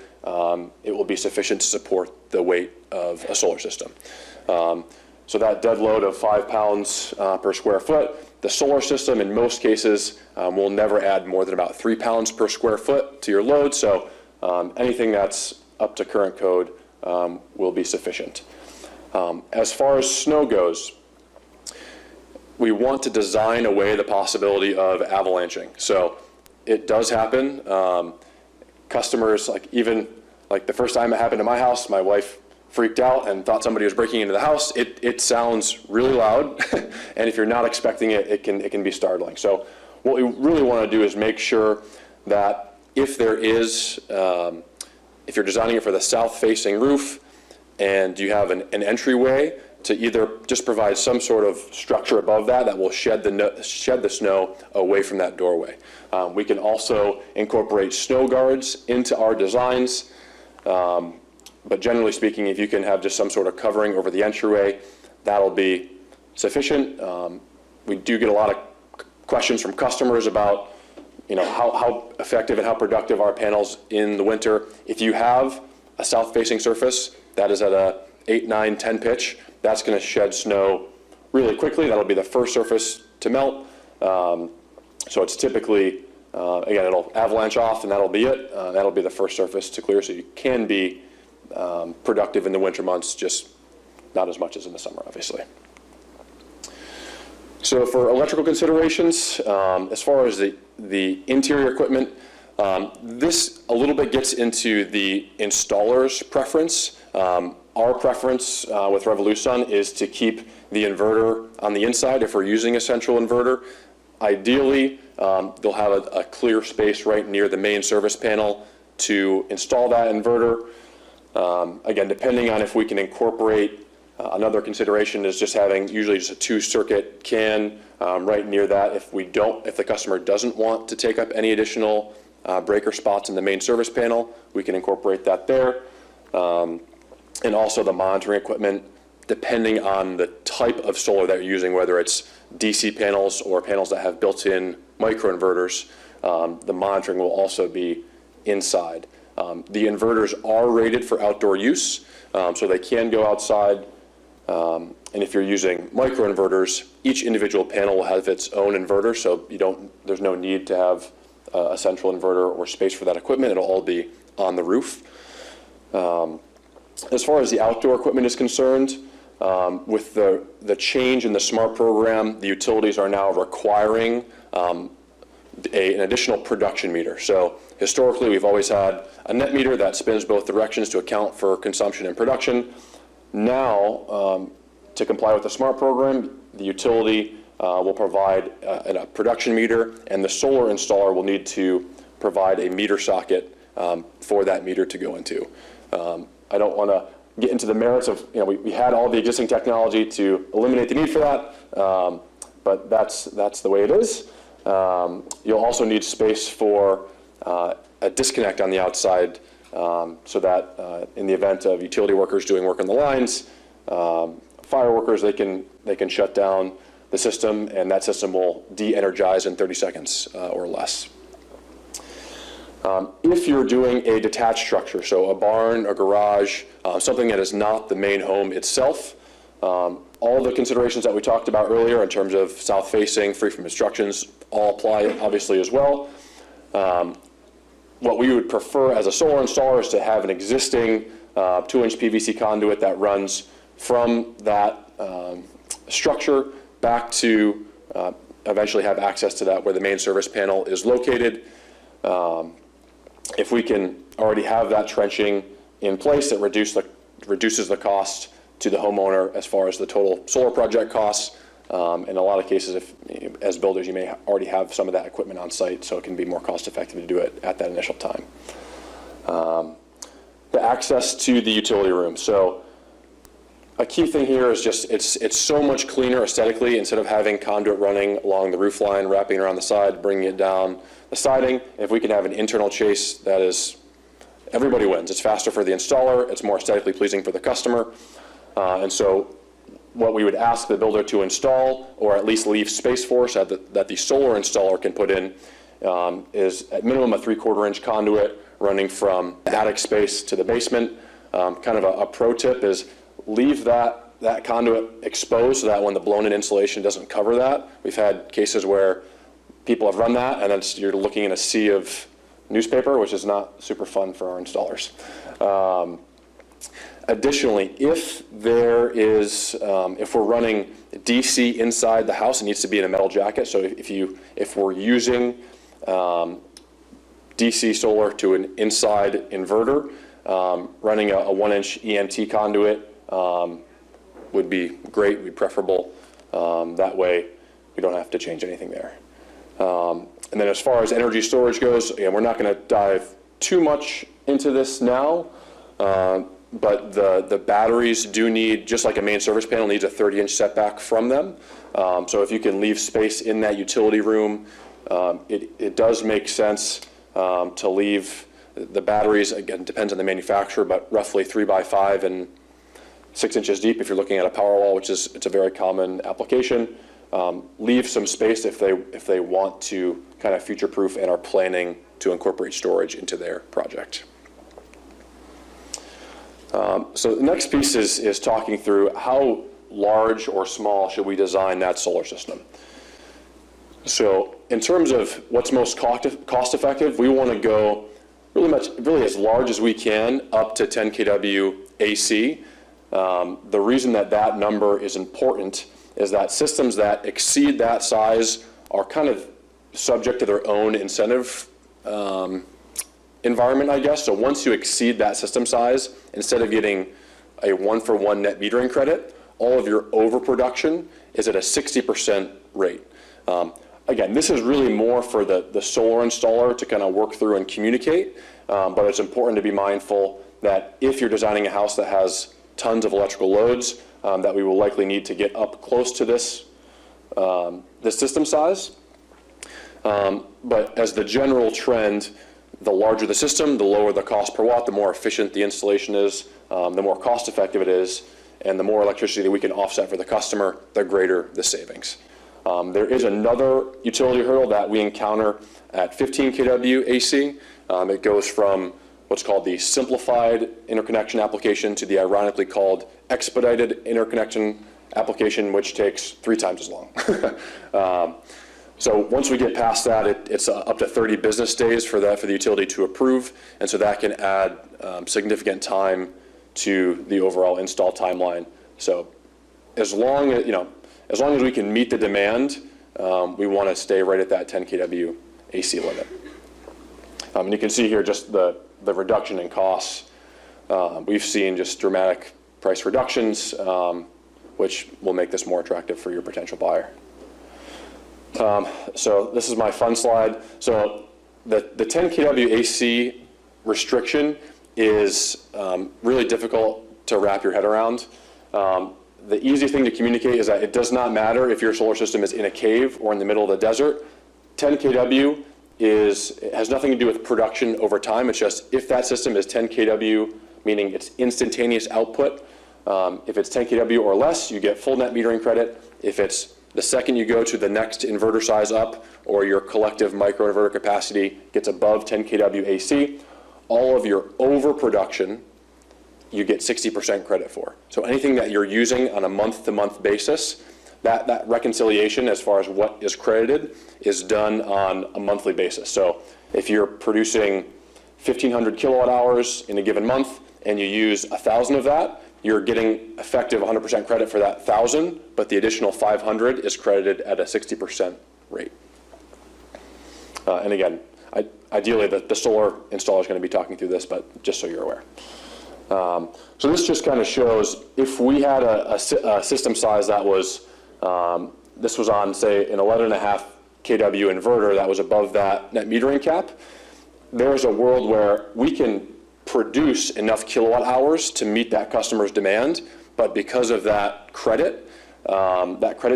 it will be sufficient to support the weight of a solar system. So that dead load of 5 pounds per square foot, the solar system in most cases will never add more than about 3 pounds per square foot to your load, so anything that's up to current code will be sufficient. As far as snow goes, we want to design away the possibility of avalanching. So it does happen. Customers, like the first time it happened to my house, my wife freaked out and thought somebody was breaking into the house. It sounds really loud, and if you're not expecting it, it can be startling. So what we really want to do is make sure that if there is, if you're designing it for the south-facing roof and you have an entryway, to either just provide some sort of structure above that will shed the snow away from that doorway. We can also incorporate snow guards into our designs, but generally speaking, if you can have just some sort of covering over the entryway, that'll be sufficient. We do get a lot of questions from customers about, how effective and how productive are panels in the winter. If you have a south-facing surface that is at a 8, 9, 10 pitch, that's going to shed snow really quickly. That'll be the first surface to melt. So it's typically, again, it'll avalanche off and that'll be it. That'll be the first surface to clear, so you can be productive in the winter months, just not as much as in the summer, obviously. So for electrical considerations, as far as the interior equipment, this a little bit gets into the installer's preference. Our preference with Revolusun is to keep the inverter on the inside if we're using a central inverter. Ideally, they'll have a clear space right near the main service panel to install that inverter. Again, depending on if we can incorporate, another consideration is just having usually just a 2-circuit can right near that. If the customer doesn't want to take up any additional breaker spots in the main service panel, we can incorporate that there. And also the monitoring equipment, depending on the type of solar that you're using, whether it's DC panels or panels that have built-in microinverters, the monitoring will also be inside. The inverters are rated for outdoor use, so they can go outside. And if you're using microinverters, each individual panel will have its own inverter, so there's no need to have a central inverter or space for that equipment. It'll all be on the roof. As far as the outdoor equipment is concerned, with the change in the SMART program, the utilities are now requiring an additional production meter. So historically, we've always had a net meter that spins both directions to account for consumption and production. Now, to comply with the SMART program, the utility will provide a production meter, and the solar installer will need to provide a meter socket for that meter to go into. I don't want to get into the merits of, we had all the existing technology to eliminate the need for that, but that's the way it is. You'll also need space for a disconnect on the outside, so that in the event of utility workers doing work on the lines, fire workers, they can shut down the system, and that system will de-energize in 30 seconds or less. If you're doing a detached structure, so a barn, a garage, something that is not the main home itself, all the considerations that we talked about earlier in terms of south-facing, free from obstructions, all apply obviously as well. What we would prefer as a solar installer is to have an existing 2-inch PVC conduit that runs from that structure back to eventually have access to that where the main service panel is located. If we can already have that trenching in place, it reduces the cost to the homeowner as far as the total solar project costs. In a lot of cases, as builders, you may already have some of that equipment on site, so it can be more cost effective to do it at that initial time. The access to the utility room. So a key thing here is just it's so much cleaner aesthetically. Instead of having conduit running along the roof line, wrapping around the side, bringing it down the siding, if we can have an internal chase, that is, everybody wins. It's faster for the installer, it's more aesthetically pleasing for the customer, and so what we would ask the builder to install, or at least leave space for, so that the solar installer can put in, is at minimum a 3/4 inch conduit running from the attic space to the basement. Kind of a pro tip is leave that conduit exposed so that when the blown-in insulation doesn't cover that. We've had cases where people have run that, and then you're looking in a sea of newspaper, which is not super fun for our installers. Additionally, if we're running DC inside the house, it needs to be in a metal jacket. So if we're using DC solar to an inside inverter, running a 1-inch EMT conduit would be great, would be preferable. That way we don't have to change anything there. And then as far as energy storage goes, again, we're not going to dive too much into this now, but the batteries do need, just like a main service panel needs a 30-inch setback from them. So if you can leave space in that utility room, it does make sense to leave the batteries. Again, depends on the manufacturer, but roughly 3 by 5 and 6 inches deep if you're looking at a Powerwall, it's a very common application. Leave some space if they want to kind of future-proof and are planning to incorporate storage into their project. So the next piece is talking through how large or small should we design that solar system. So in terms of what's most cost effective, we want to go really as large as we can, up to 10 kW AC. The reason that number is important is that systems that exceed that size are kind of subject to their own incentive environment, I guess. So once you exceed that system size, instead of getting a 1-for-1 net metering credit, all of your overproduction is at a 60% rate. Again, this is really more for the solar installer to kind of work through and communicate, but it's important to be mindful that if you're designing a house that has tons of electrical loads, that we will likely need to get up close to this system size. But as the general trend, the larger the system, the lower the cost per watt, the more efficient the installation is, the more cost effective it is, and the more electricity that we can offset for the customer, the greater the savings. There is another utility hurdle that we encounter at 15 kW AC. It goes from what's called the simplified interconnection application to the ironically called expedited interconnection application, which takes 3 times as long. So once we get past that, it's up to 30 business days for the utility to approve, and so that can add significant time to the overall install timeline. So as long as we can meet the demand, we want to stay right at that 10 kW AC limit. And you can see here just the reduction in costs. We've seen just dramatic price reductions, which will make this more attractive for your potential buyer. So this is my fun slide. So the 10 kW AC restriction is really difficult to wrap your head around. The easy thing to communicate is that it does not matter if your solar system is in a cave or in the middle of the desert. 10 kW has nothing to do with production over time. It's just if that system is 10 kW, meaning it's instantaneous output, if it's 10 kW or less, you get full net metering credit. If it's the second you go to the next inverter size up, or your collective microinverter capacity gets above 10 kW AC, all of your overproduction you get 60% credit for. So anything that you're using on a month-to-month basis, that reconciliation as far as what is credited is done on a monthly basis. So if you're producing 1,500 kilowatt hours in a given month and you use 1,000 of that, you're getting effective 100% credit for that 1,000, but the additional 500 is credited at a 60% rate. And again, ideally the solar installer is going to be talking through this, but just so you're aware. So this just kind of shows if we had a system size that was, this was on, say, an 11.5 kW inverter that was above that net metering cap, there's a world where we can produce enough kilowatt hours to meet that customer's demand, but because of that credit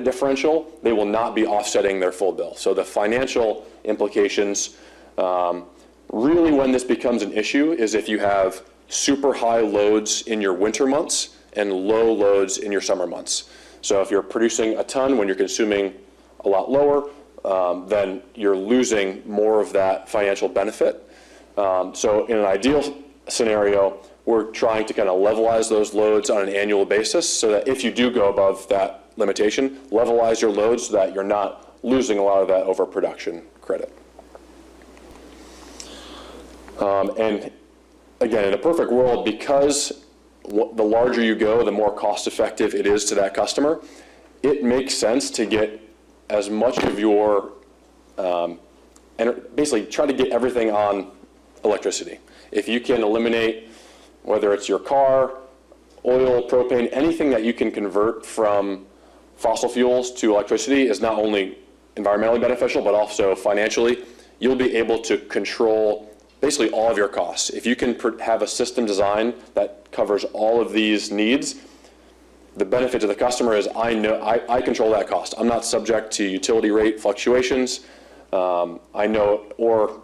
differential, they will not be offsetting their full bill. So the financial implications, really when this becomes an issue is if you have super high loads in your winter months and low loads in your summer months. So if you're producing a ton when you're consuming a lot lower, then you're losing more of that financial benefit. So in an ideal scenario, we're trying to kind of levelize those loads on an annual basis so that if you do go above that limitation, levelize your loads so that you're not losing a lot of that overproduction credit. And again, in a perfect world, because the larger you go, the more cost effective it is to that customer, it makes sense to get as much of your, basically try to get everything on electricity. If you can eliminate, whether it's your car, oil, propane, anything that you can convert from fossil fuels to electricity is not only environmentally beneficial, but also financially. You'll be able to control basically all of your costs. If you can have a system design that covers all of these needs, the benefit to the customer is I control that cost. I'm not subject to utility rate fluctuations. I know, or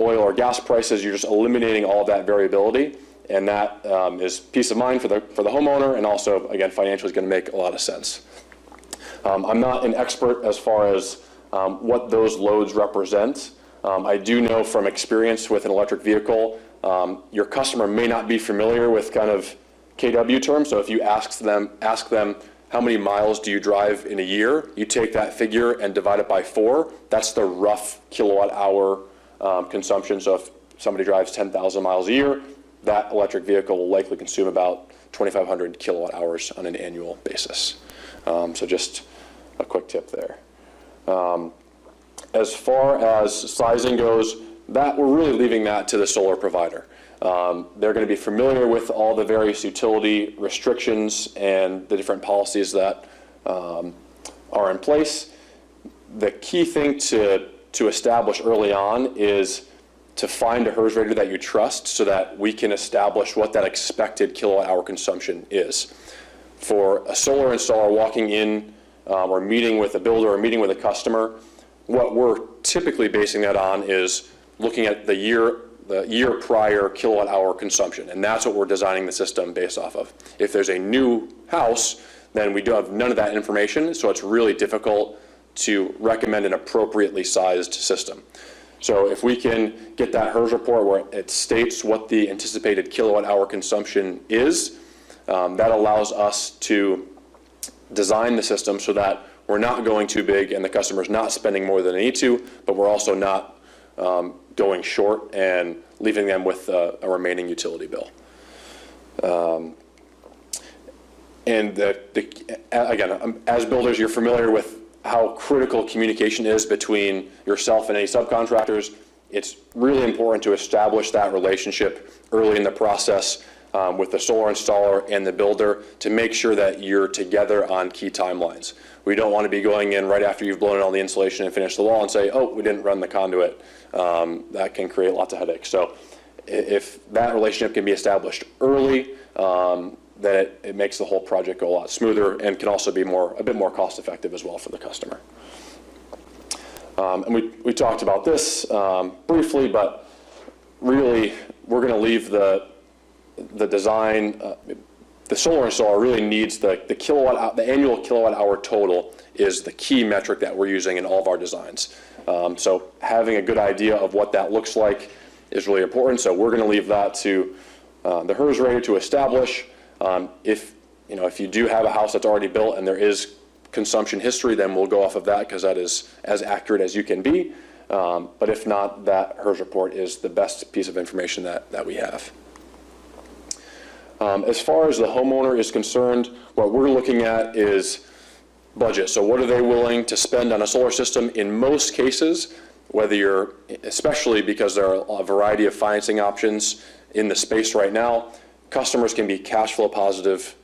oil or gas prices, you're just eliminating all of that variability, and that is peace of mind for the homeowner, and also, again, financially is going to make a lot of sense. I'm not an expert as far as what those loads represent. I do know from experience with an electric vehicle, your customer may not be familiar with kind of KW terms, so if you ask them how many miles do you drive in a year, you take that figure and divide it by 4, that's the rough kilowatt hour consumption. So if somebody drives 10,000 miles a year, that electric vehicle will likely consume about 2,500 kilowatt hours on an annual basis. So just a quick tip there. As far as sizing goes, that we're really leaving that to the solar provider. They're going to be familiar with all the various utility restrictions and the different policies that are in place. The key thing to establish early on is to find a HERS rater that you trust so that we can establish what that expected kilowatt hour consumption is. For a solar installer walking in or meeting with a builder or meeting with a customer, what we're typically basing that on is looking at the year prior kilowatt hour consumption, and that's what we're designing the system based off of. If there's a new house, then we do have none of that information, so it's really difficult to recommend an appropriately sized system. So if we can get that HERS report where it states what the anticipated kilowatt hour consumption is, that allows us to design the system so that we're not going too big and the customer's not spending more than they need to, but we're also not going short and leaving them with a remaining utility bill. Again, as builders, you're familiar with how critical communication is between yourself and any subcontractors. It's really important to establish that relationship early in the process with the solar installer and the builder to make sure that you're together on key timelines. We don't want to be going in right after you've blown in all the insulation and finished the wall and say, oh, we didn't run the conduit. That can create lots of headaches. So if that relationship can be established early, then it makes the whole project go a lot smoother and can also be a bit more cost effective as well for the customer. And we talked about this briefly, but really we're going to leave the design, the solar installer really needs the annual kilowatt hour total is the key metric that we're using in all of our designs. So having a good idea of what that looks like is really important. So we're going to leave that to the HERS rater to establish. If you do have a house that's already built and there is consumption history, then we'll go off of that because that is as accurate as you can be. But if not, that HERS report is the best piece of information that we have. As far as the homeowner is concerned, what we're looking at is budget. So what are they willing to spend on a solar system? In most cases, especially because there are a variety of financing options in the space right now, customers can be cash flow positive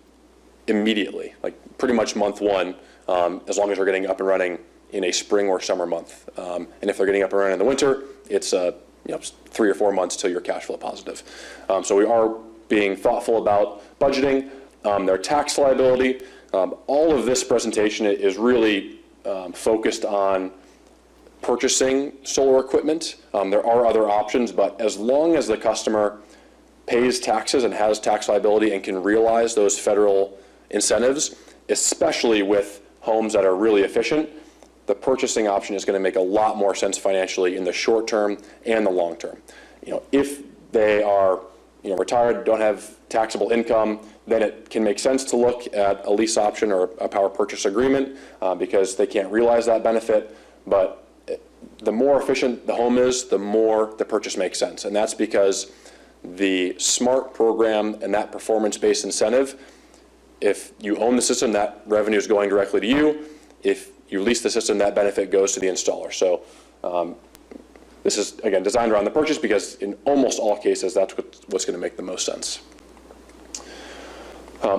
immediately, like pretty much month one, as long as they're getting up and running in a spring or summer month. And if they're getting up and running in the winter, it's 3 or 4 months till you're cash flow positive. So we are being thoughtful about budgeting, their tax liability. All of this presentation is really focused on purchasing solar equipment. There are other options, but as long as the customer pays taxes and has tax liability and can realize those federal incentives, especially with homes that are really efficient, the purchasing option is going to make a lot more sense financially in the short term and the long term. If they are retired, don't have taxable income, then it can make sense to look at a lease option or a power purchase agreement because they can't realize that benefit. But the more efficient the home is, the more the purchase makes sense. And that's because the SMART program and that performance-based incentive, if you own the system, that revenue is going directly to you. If you lease the system, that benefit goes to the installer. So this is, again, designed around the purchase because in almost all cases, that's what's going to make the most sense.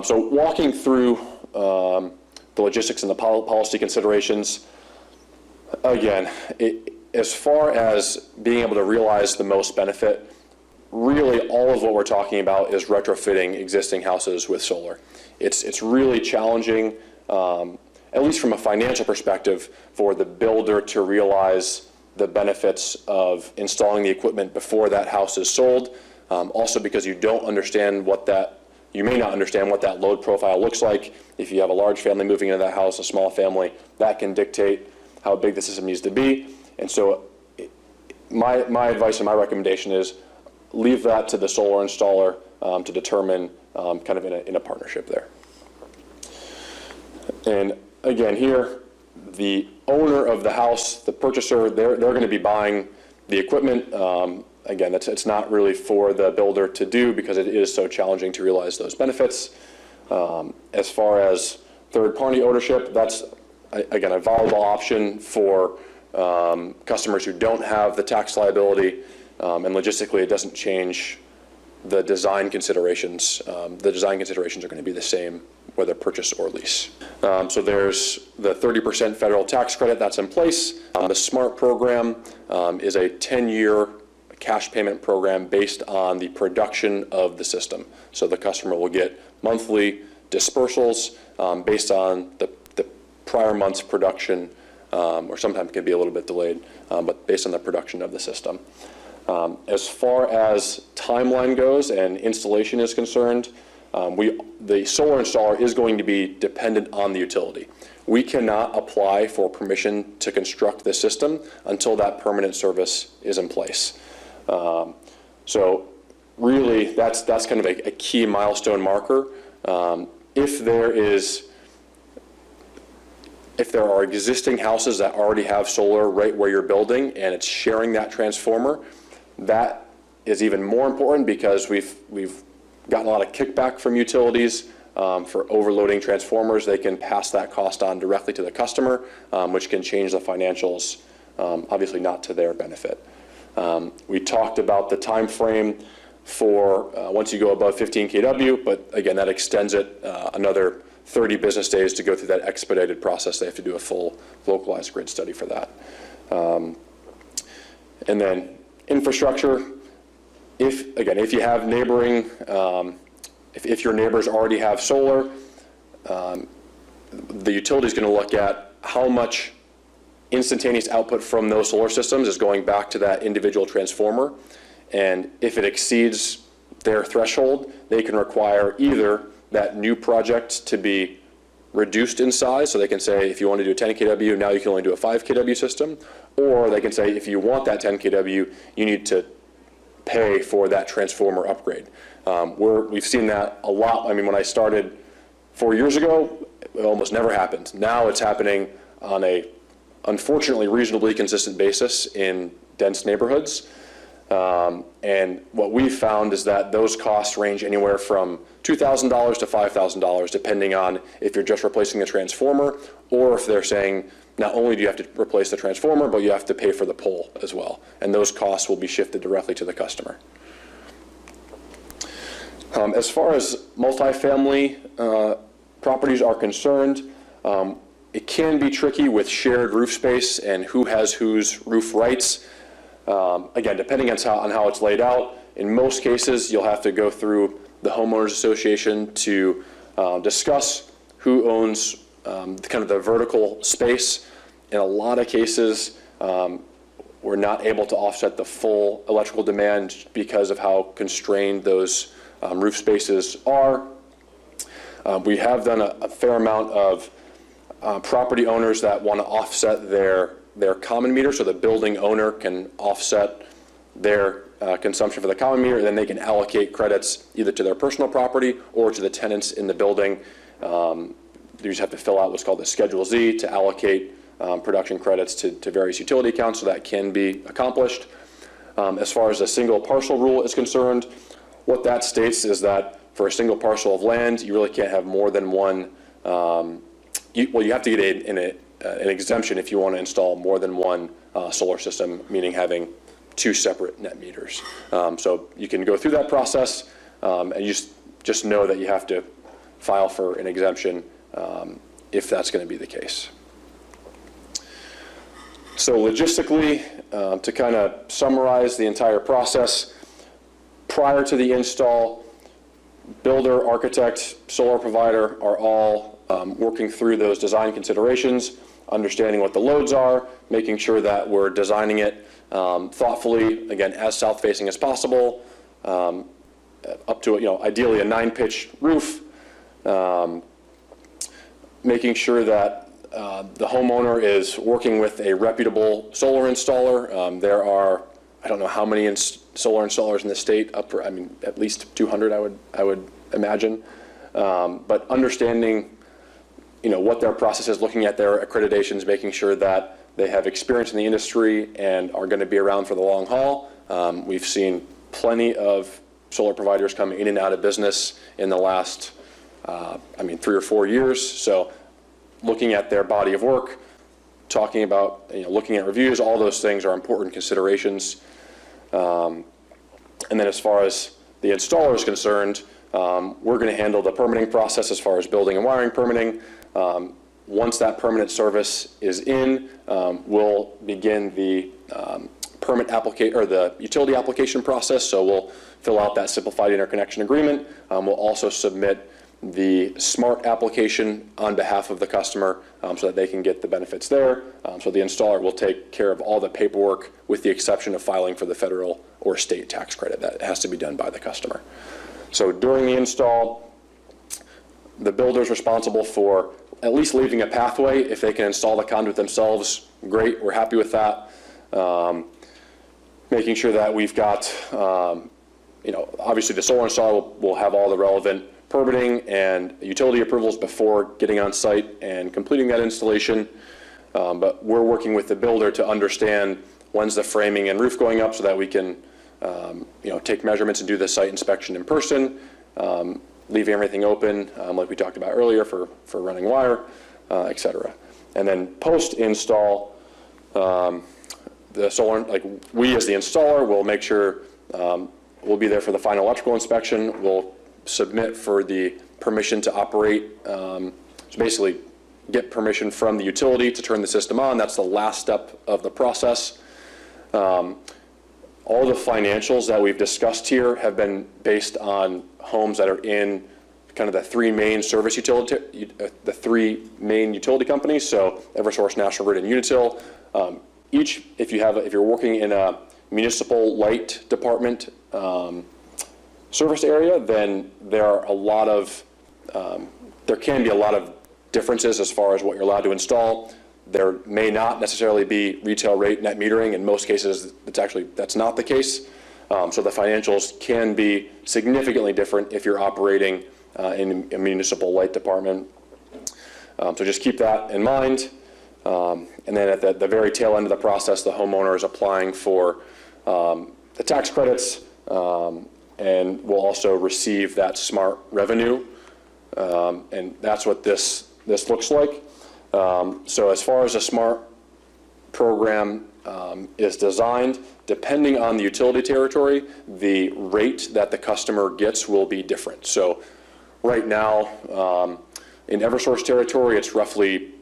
So walking through the logistics and the policy considerations, again, as far as being able to realize the most benefit, really all of what we're talking about is retrofitting existing houses with solar. It's really challenging, at least from a financial perspective, for the builder to realize the benefits of installing the equipment before that house is sold. Also because you don't understand you may not understand what that load profile looks like. If you have a large family moving into that house, a small family, that can dictate how big the system needs to be. And so my advice and my recommendation is leave that to the solar installer to determine kind of in a partnership there. And again, here, the owner of the house, the purchaser, they're going to be buying the equipment. Again, it's not really for the builder to do because it is so challenging to realize those benefits. As far as third-party ownership, that's, again, a viable option for customers who don't have the tax liability, and logistically it doesn't change the design considerations. The design considerations are going to be the same whether purchase or lease. So there's the 30% federal tax credit that's in place. The SMART program is a 10-year cash payment program based on the production of the system. So the customer will get monthly dispersals based on the prior month's production, or sometimes it can be a little bit delayed, but based on the production of the system. As far as timeline goes and installation is concerned, the solar installer is going to be dependent on the utility. We cannot apply for permission to construct the system until that permanent service is in place. So really, that's kind of a key milestone marker. If there are existing houses that already have solar right where you're building and it's sharing that transformer, that is even more important because we've gotten a lot of kickback from utilities for overloading transformers. They can pass that cost on directly to the customer, which can change the financials, obviously not to their benefit. We talked about the time frame for once you go above 15 kW, but again, that extends it another 30 business days to go through that expedited process. They have to do a full localized grid study for that. And then infrastructure, if you have neighboring, if your neighbors already have solar, the utility is going to look at how much instantaneous output from those solar systems is going back to that individual transformer. And if it exceeds their threshold, they can require either that new project to be reduced in size, so they can say if you want to do a 10 kW, now you can only do a 5 kW system, or they can say if you want that 10 kW, you need to pay for that transformer upgrade. We've seen that a lot. I mean, when I started 4 years ago, it almost never happened. Now it's happening on a, unfortunately, reasonably consistent basis in dense neighborhoods. And what we've found is that those costs range anywhere from $2,000 to $5,000, depending on if you're just replacing the transformer, or if they're saying not only do you have to replace the transformer, but you have to pay for the pole as well. And those costs will be shifted directly to the customer. As far as multifamily properties are concerned, it can be tricky with shared roof space and who has whose roof rights. Again, depending on how it's laid out, in most cases, you'll have to go through the homeowners association to discuss who owns kind of the vertical space. In a lot of cases, we're not able to offset the full electrical demand because of how constrained those roof spaces are. We have done a fair amount of property owners that want to offset their common meter, so the building owner can offset their consumption for the common meter, and then they can allocate credits either to their personal property or to the tenants in the building. You just have to fill out what's called the Schedule Z to allocate production credits to various utility accounts, so that can be accomplished. As far as the single parcel rule is concerned, what that states is that for a single parcel of land, you really can't have more than one. You have to get an exemption if you want to install more than one solar system, meaning having two separate net meters. So you can go through that process, and you just know that you have to file for an exemption if that's going to be the case. So logistically, to kind of summarize the entire process, prior to the install, builder, architect, solar provider are all working through those design considerations, understanding what the loads are, making sure that we're designing it thoughtfully, again, as south-facing as possible, up to, ideally a 9-pitch roof, making sure that the homeowner is working with a reputable solar installer. There are, I don't know how many solar installers in the state, at least 200, I would imagine. But understanding, what their process is, looking at their accreditations, making sure that they have experience in the industry and are going to be around for the long haul. We've seen plenty of solar providers come in and out of business in the last, 3 or 4 years. So looking at their body of work, talking about, looking at reviews, all those things are important considerations. And then as far as the installer is concerned, we're going to handle the permitting process as far as building and wiring permitting. Once that permanent service is in, we'll begin the permit application or the utility application process. So we'll fill out that simplified interconnection agreement. We'll also submit the SMART application on behalf of the customer so that they can get the benefits there. So the installer will take care of all the paperwork with the exception of filing for the federal or state tax credit. That has to be done by the customer. So during the install, the builder is responsible for at least leaving a pathway. If they can install the conduit themselves, great, we're happy with that. Making sure that we've got, obviously the solar installer will have all the relevant permitting and utility approvals before getting on site and completing that installation. But we're working with the builder to understand when's the framing and roof going up so that we can take measurements and do the site inspection in person, leaving everything open, like we talked about earlier for running wire, et cetera. And then post-install, the solar, we as the installer will make sure we'll be there for the final electrical inspection. We'll submit for the permission to operate, so basically get permission from the utility to turn the system on. That's the last step of the process. All the financials that we've discussed here have been based on homes that are in kind of the three main utility companies. So Eversource, National Grid, and Unitil. If you're working in a municipal light department service area, then there can be a lot of differences as far as what you're allowed to install. There may not necessarily be retail rate net metering. In most cases, that's not the case. So the financials can be significantly different if you're operating in a municipal light department. So just keep that in mind. And then at the very tail end of the process, the homeowner is applying for the tax credits and will also receive that SMART revenue. And that's what this looks like. So as far as the SMART program is designed, depending on the utility territory, the rate that the customer gets will be different. So right now, in Eversource territory, it's roughly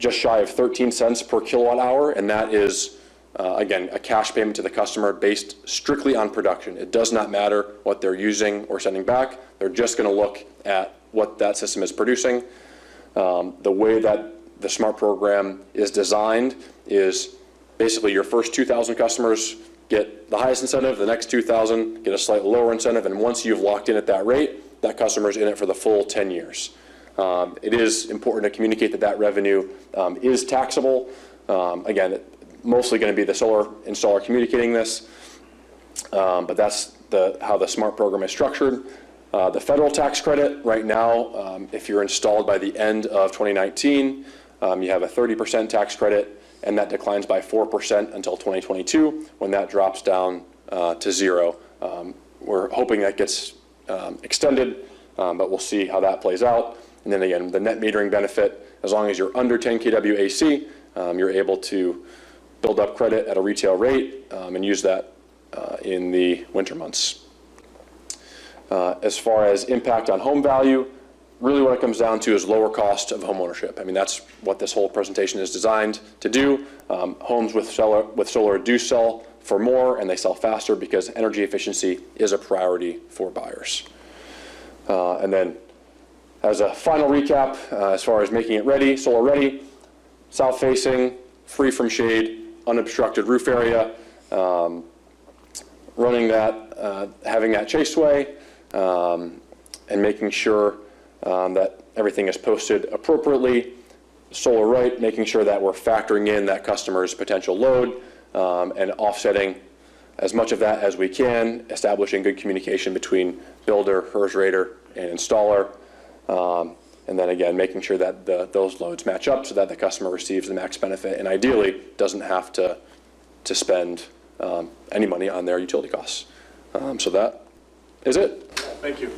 just shy of 13 cents per kilowatt hour, and that is, again, a cash payment to the customer based strictly on production. It does not matter what they're using or sending back. They're just going to look at what that system is producing. The way that the SMART program is designed is basically your first 2,000 customers get the highest incentive, the next 2,000 get a slightly lower incentive, and once you've locked in at that rate, that customer is in it for the full 10 years. It is important to communicate that revenue is taxable. Again, mostly going to be the solar installer communicating this, but that's how the SMART program is structured. The federal tax credit right now, if you're installed by the end of 2019, you have a 30% tax credit, and that declines by 4% until 2022, when that drops down to zero. We're hoping that gets extended, but we'll see how that plays out. And then again, the net metering benefit, as long as you're under 10 kW AC, you're able to build up credit at a retail rate and use that in the winter months. As far as impact on home value, really what it comes down to is lower cost of home ownership. I mean, that's what this whole presentation is designed to do. Homes with solar do sell for more and they sell faster because energy efficiency is a priority for buyers. And then as a final recap, as far as making it ready, solar ready, south facing, free from shade, unobstructed roof area, running that, having that chaseway, and making sure that everything is posted appropriately. Solar right, making sure that we're factoring in that customer's potential load and offsetting as much of that as we can, establishing good communication between builder, HERS rater, and installer. And then again, making sure that those loads match up so that the customer receives the max benefit and ideally doesn't have to spend any money on their utility costs. So that is it. Thank you.